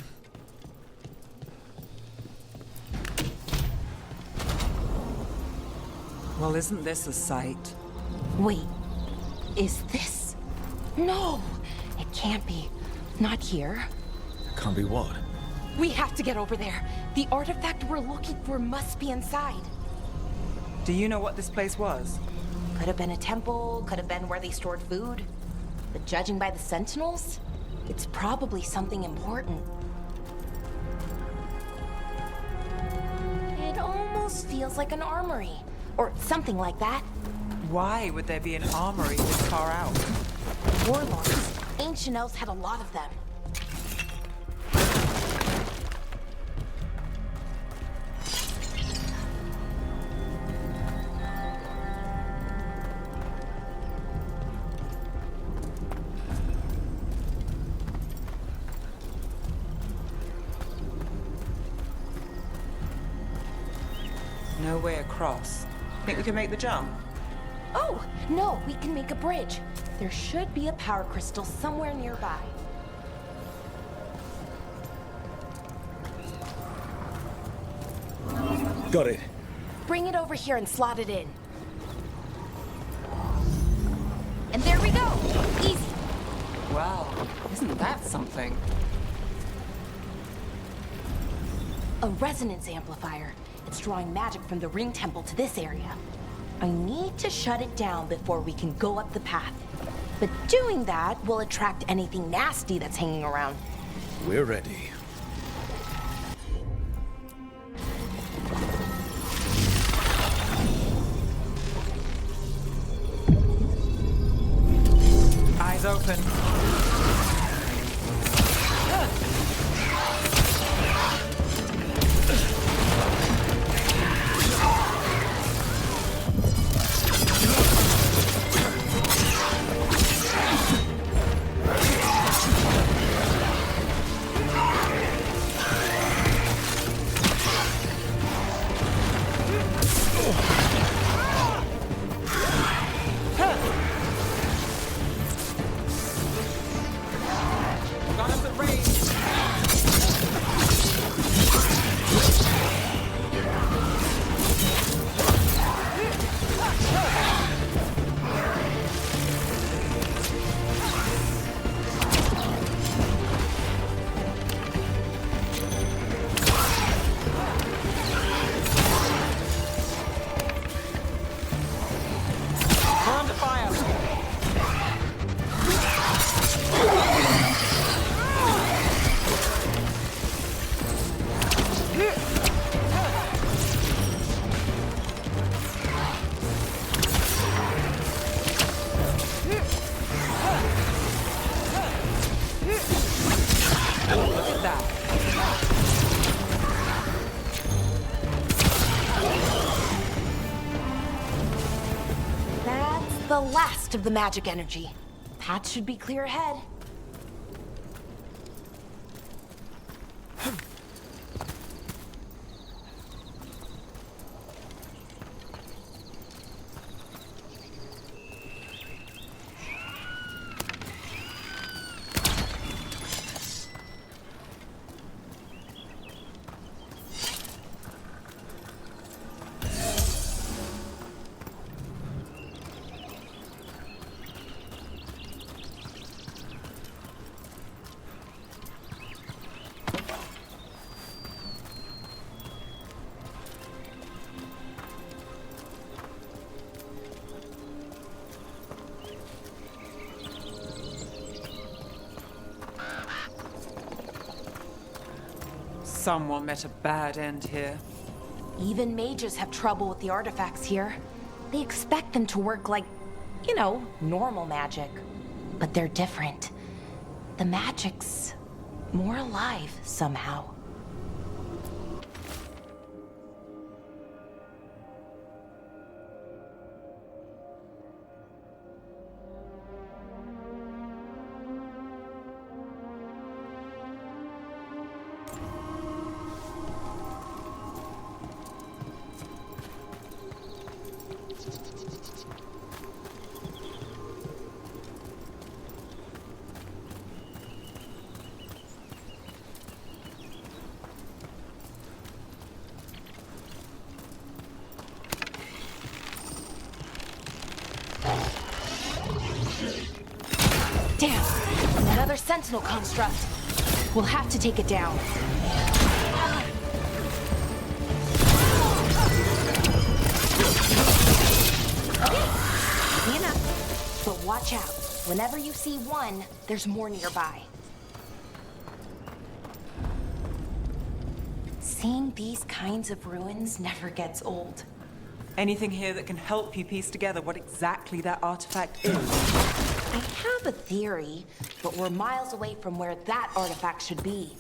Well, isn't this a sight? Wait, is this? No, it can't be. Not here. Can't be what? We have to get over there. The artifact we're looking for must be inside. Do you know what this place was? Could have been a temple, could have been where they stored food. But judging by the sentinels, it's probably something important. It almost feels like an armory, or something like that. Why would there be an armory this far out? Warlords. Ancient elves had a lot of them. No way across. Think we can make the jump? Oh, no, we can make a bridge. There should be a power crystal somewhere nearby. Got it. Bring it over here and slot it in. And there we go! Easy! Wow, isn't that something? A resonance amplifier. It's drawing magic from the ring temple to this area. I need to shut it down before we can go up the path. But doing that will attract anything nasty that's hanging around. We're ready. Eyes open. The last of the magic energy. Path should be clear ahead. Someone met a bad end here. Even mages have trouble with the artifacts here. They expect them to work like, you know, normal magic. But they're different. The magic's more alive somehow. Damn! Another sentinel construct. We'll have to take it down. Okay, easy enough. But watch out. Whenever you see one, there's more nearby. Seeing these kinds of ruins never gets old. Anything here that can help you piece together what exactly that artifact is? I have a theory, but we're miles away from where that artifact should be.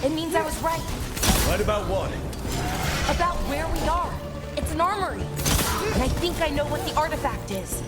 It means I was right. Right about what? About where we are. It's an armory. And I think I know what the artifact is.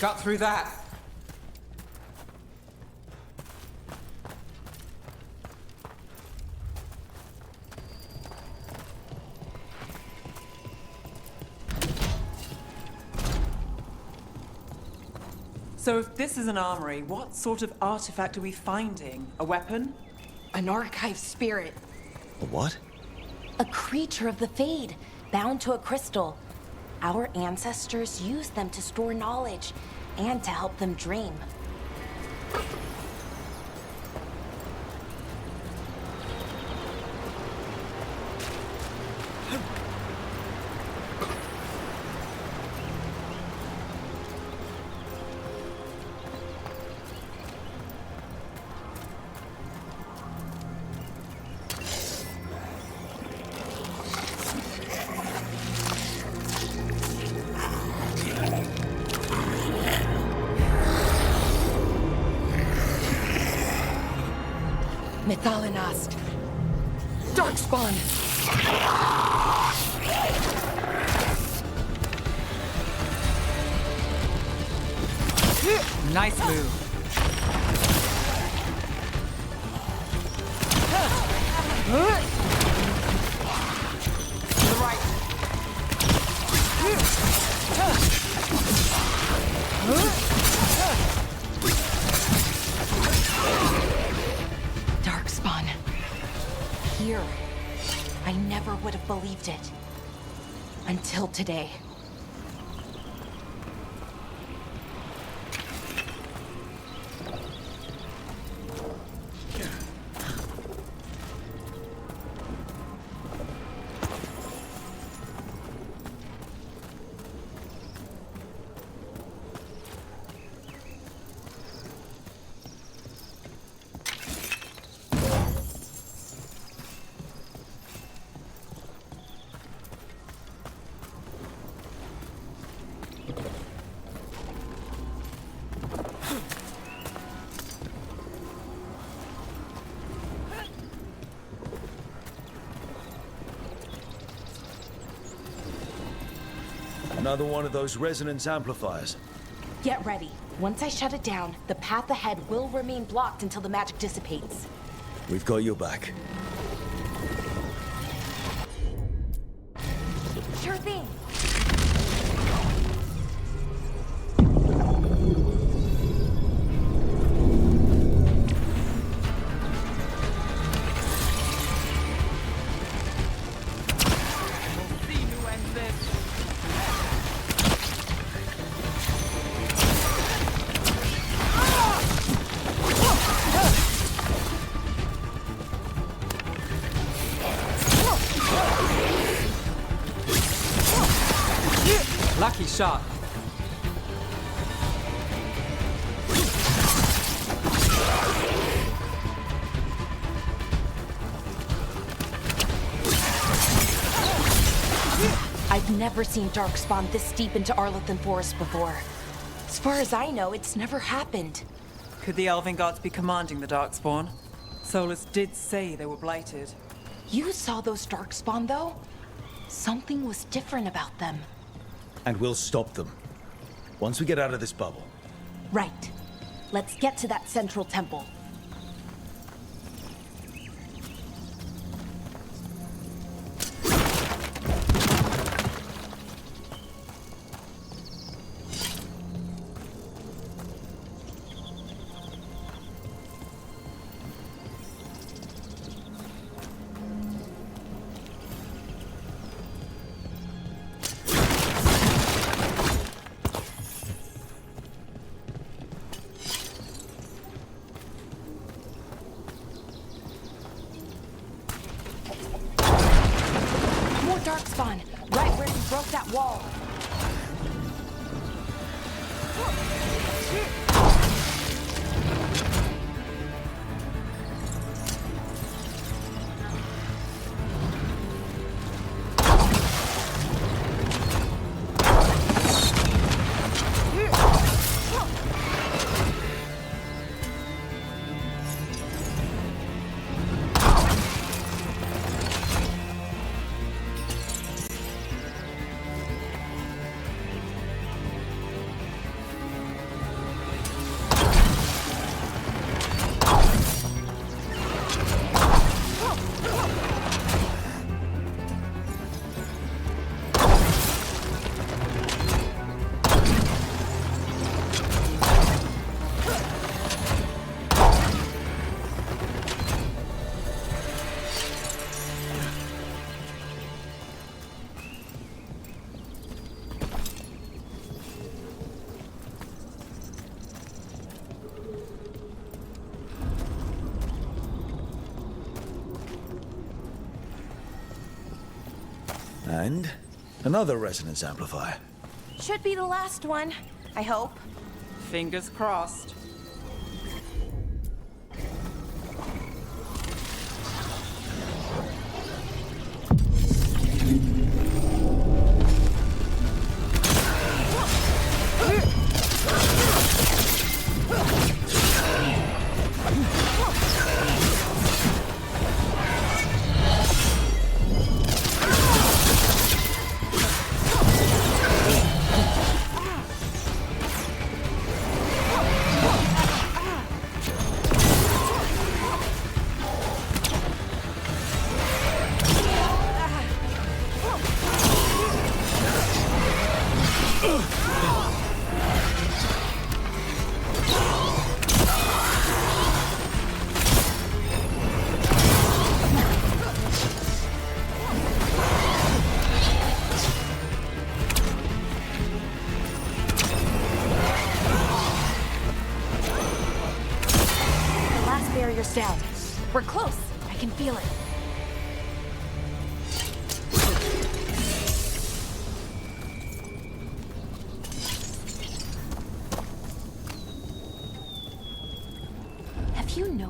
Got through that. So if this is an armory, what sort of artifact are we finding? A weapon? An archive spirit. A what? A creature of the Fade, bound to a crystal. Our ancestors used them to store knowledge and to help them dream. Thalanast. Darkspawn! Nice move. To the right. Darkspawn. Here. I never would have believed it. Until today. Another one of those resonance amplifiers. Get ready. Once I shut it down, the path ahead will remain blocked until the magic dissipates. We've got your back. Sure thing. See who ends this. Lucky shot. I've never seen Darkspawn this deep into Arlothan Forest before. As far as I know, it's never happened. Could the Elven gods be commanding the Darkspawn? Solus did say they were blighted. You saw those Darkspawn, though? Something was different about them. And we'll stop them. Once we get out of this bubble. Right. Let's get to that central temple. Darkspawn, right where you broke that wall. And another resonance amplifier. Should be the last one, I hope. Fingers crossed.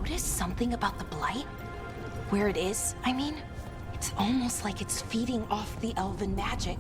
notice something about the blight? Where it is, I mean? It's almost like it's feeding off the elven magic.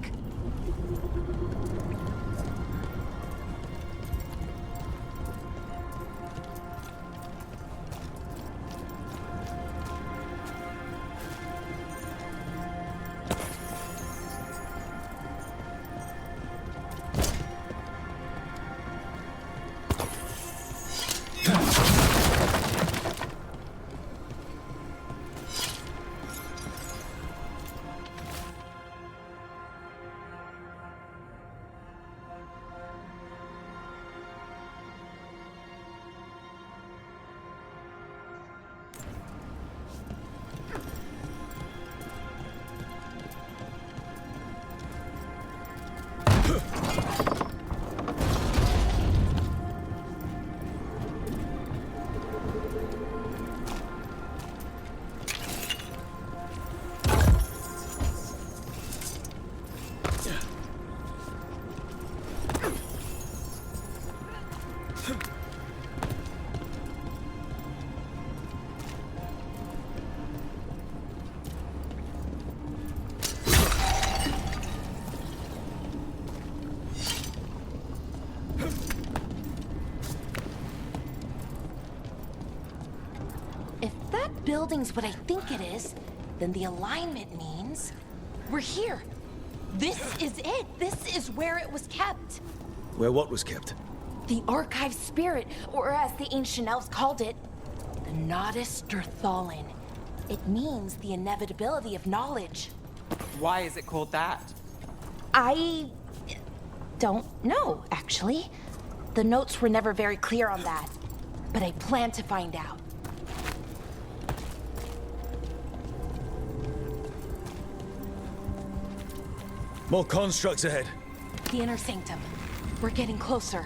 Building's what I think it is, then the alignment means we're here. This is it. This is where it was kept. Where what was kept? The archive spirit, or as the ancient elves called it, the Nodus Derthalin. It means the inevitability of knowledge. Why is it called that? I don't know, actually. The notes were never very clear on that, but I plan to find out. More constructs ahead. The inner sanctum. We're getting closer.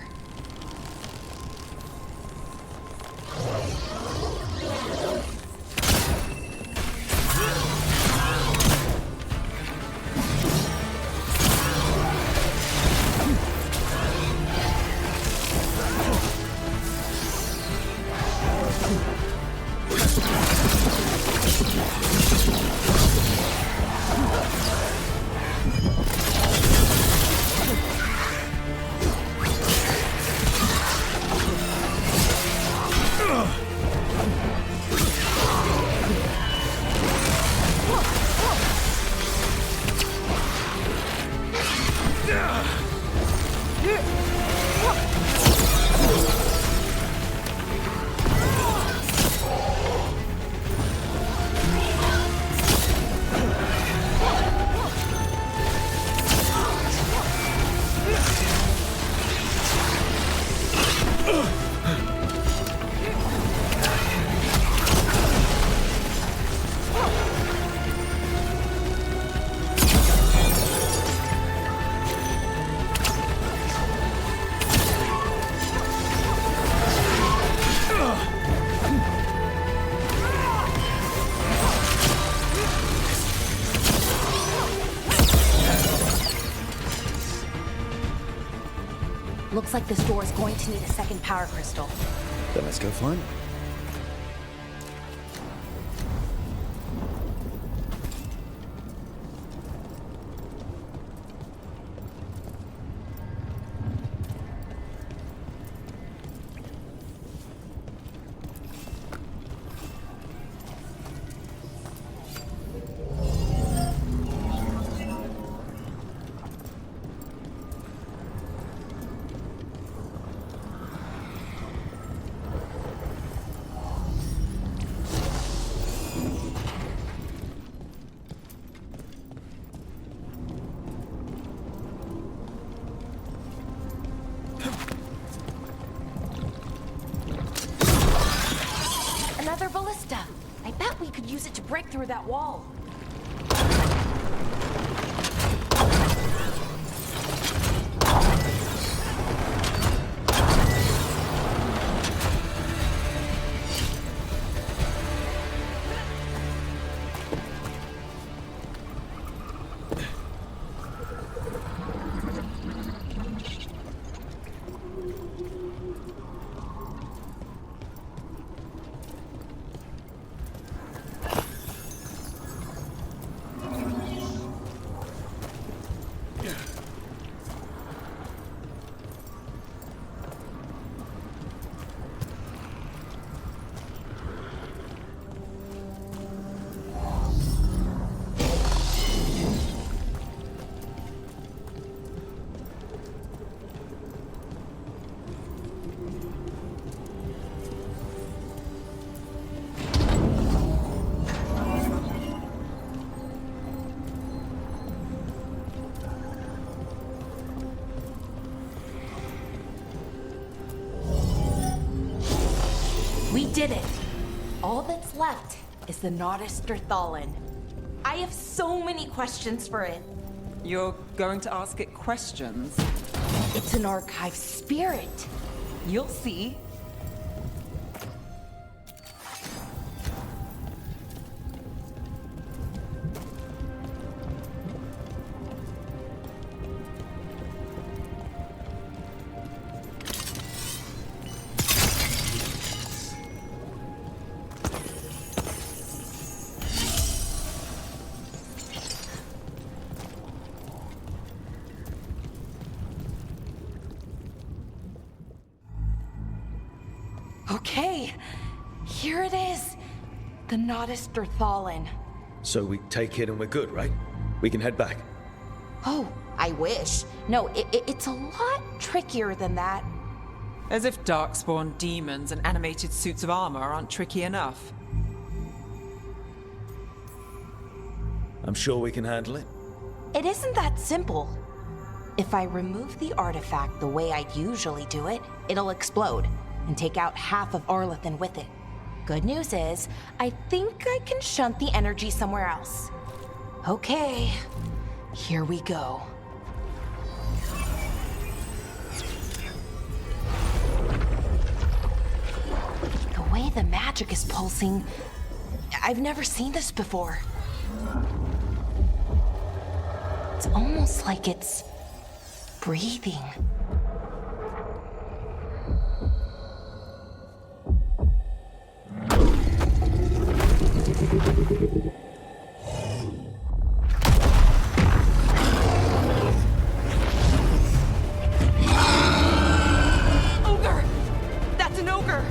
Looks like this door is going to need a second power crystal. Then let's go find it. Another ballista. I bet we could use it to break through that wall. did it! All that's left is the Naughtister Thallen. I have so many questions for it. You're going to ask it questions? It's an archive spirit. You'll see. Okay, here it is. The Naughtister Thallen. So we take it and we're good, right? We can head back. Oh, I wish. No, it's a lot trickier than that. As if darkspawn demons and animated suits of armor aren't tricky enough. I'm sure we can handle it. It isn't that simple. If I remove the artifact the way I usually do it, it'll explode and take out half of Arlathan with it. Good news is, I think I can shunt the energy somewhere else. Okay, here we go. The way the magic is pulsing, I've never seen this before. It's almost like it's breathing. Ogre! That's an ogre!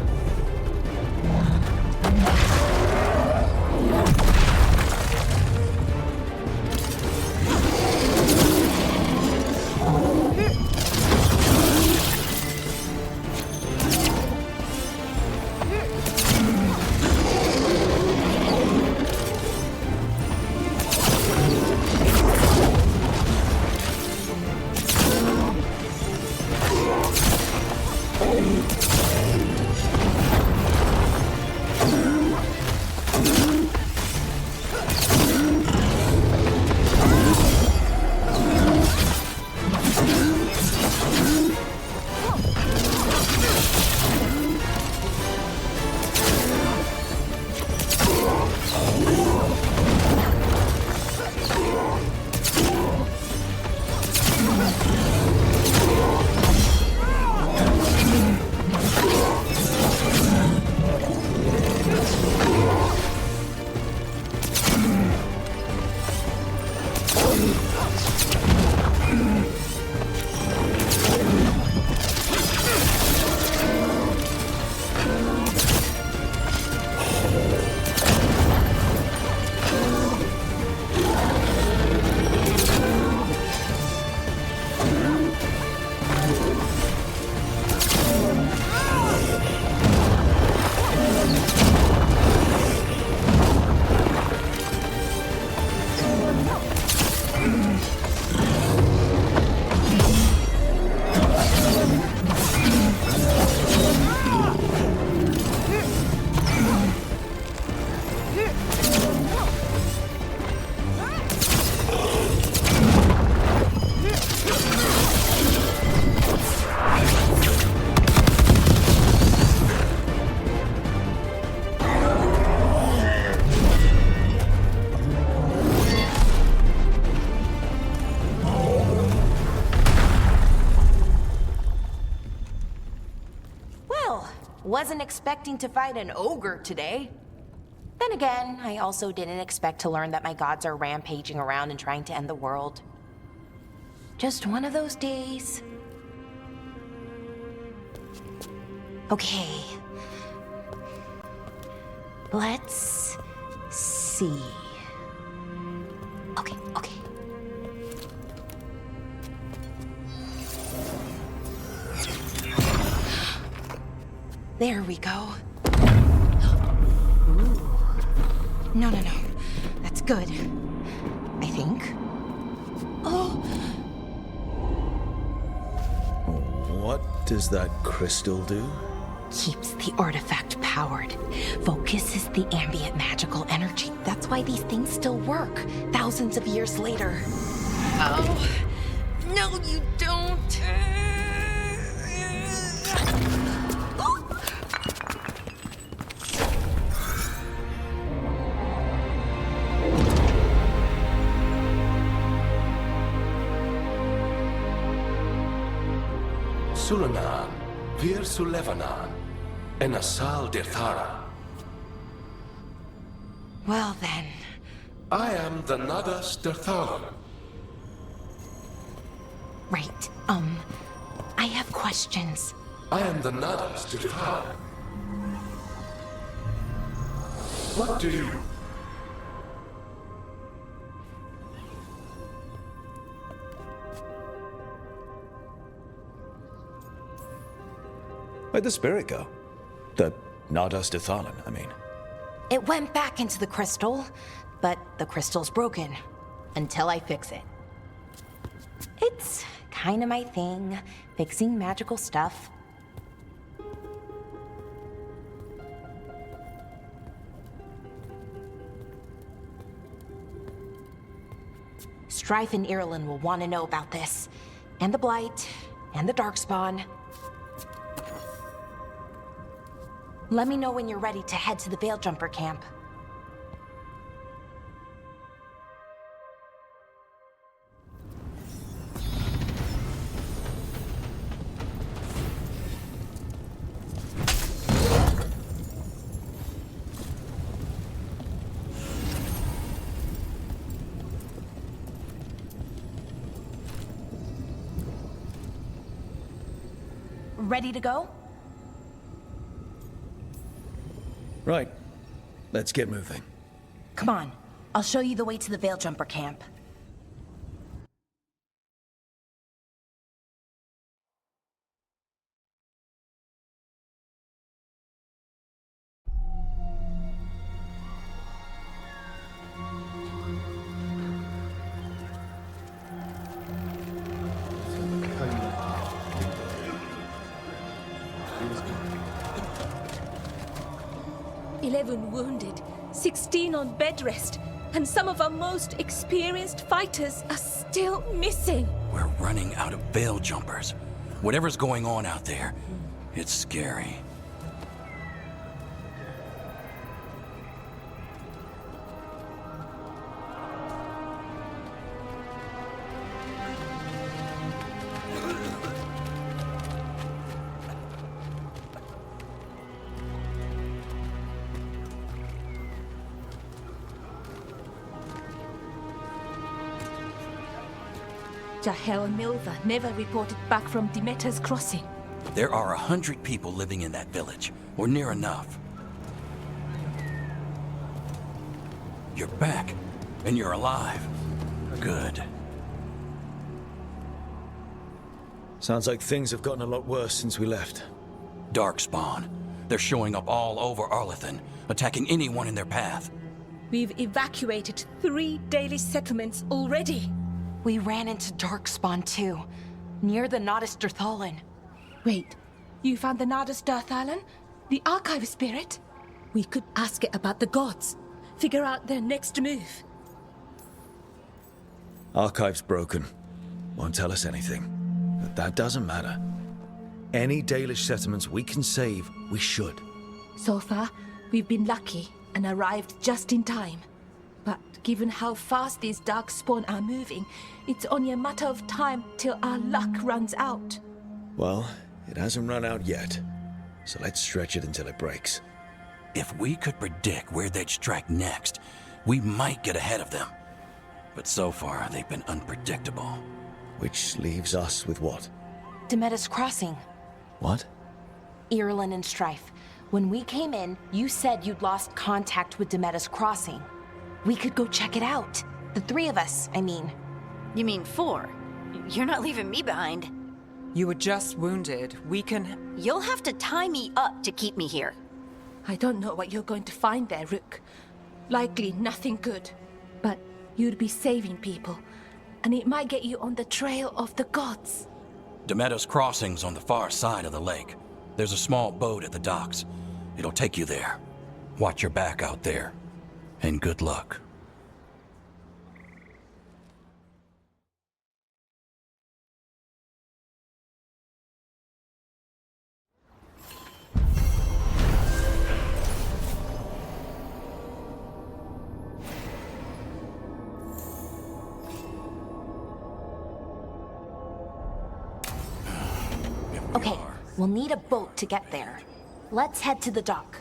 Wasn't expecting to fight an ogre today. Then again, I also didn't expect to learn that my gods are rampaging around and trying to end the world. Just one of those days. Okay. Let's see. Okay. There we go. Ooh. No. That's good. I think. Oh! What does that crystal do? keeps the artifact powered, focuses the ambient magical energy. That's why these things still work, thousands of years later. Oh, no you don't. Sulanan, Vir Sulevanan, and Asal Dirthara. Well then. I am the Nadas Dirthalan. Right, I have questions. I am the Nadas Dirthalan. What do you... Where'd the spirit go? The Nadas Dirthalan, I mean. It went back into the crystal, but the crystal's broken. Until I fix it. It's kinda my thing, fixing magical stuff. Strife and Ireland will want to know about this. And the Blight, and the Darkspawn. Let me know when you're ready to head to the Veil Jumper camp. Ready to go? Right. Let's get moving. Come on. I'll show you the way to the Veil Jumper camp. Wounded, 16 on bed rest, and some of our most experienced fighters are still missing. We're running out of Veil Jumpers. Whatever's going on out there, it's scary. Jahel and Milva never reported back from Demeter's crossing. There are 100 people living in that village, or near enough. You're back, and you're alive. Good. Sounds like things have gotten a lot worse since we left. Darkspawn. They're showing up all over Arlathan, attacking anyone in their path. We've evacuated 3 daily settlements already. We ran into Darkspawn too, near the Nadas Dirthalan. Wait, you found the Nadas Dirthalan? The archive spirit? We could ask it about the gods, figure out their next move. Archive's broken. Won't tell us anything. But that doesn't matter. Any Dalish settlements we can save, we should. So far, we've been lucky and arrived just in time. But given how fast these Darkspawn are moving, it's only a matter of time till our luck runs out. Well, it hasn't run out yet. So let's stretch it until it breaks. If we could predict where they'd strike next, we might get ahead of them. But so far, they've been unpredictable. Which leaves us with what? Demeter's crossing. What? Ireland and Strife. When we came in, you said you'd lost contact with Demeter's crossing. We could go check it out. The 3 of us, I mean. You mean 4? You're not leaving me behind. You were just wounded. We can... You'll have to tie me up to keep me here. I don't know what you're going to find there, Rook. Likely nothing good. But you'd be saving people, and it might get you on the trail of the gods. Demeter's crossing's on the far side of the lake. There's a small boat at the docks. It'll take you there. Watch your back out there. And good luck. Okay, we'll need a boat to get there. Let's head to the dock.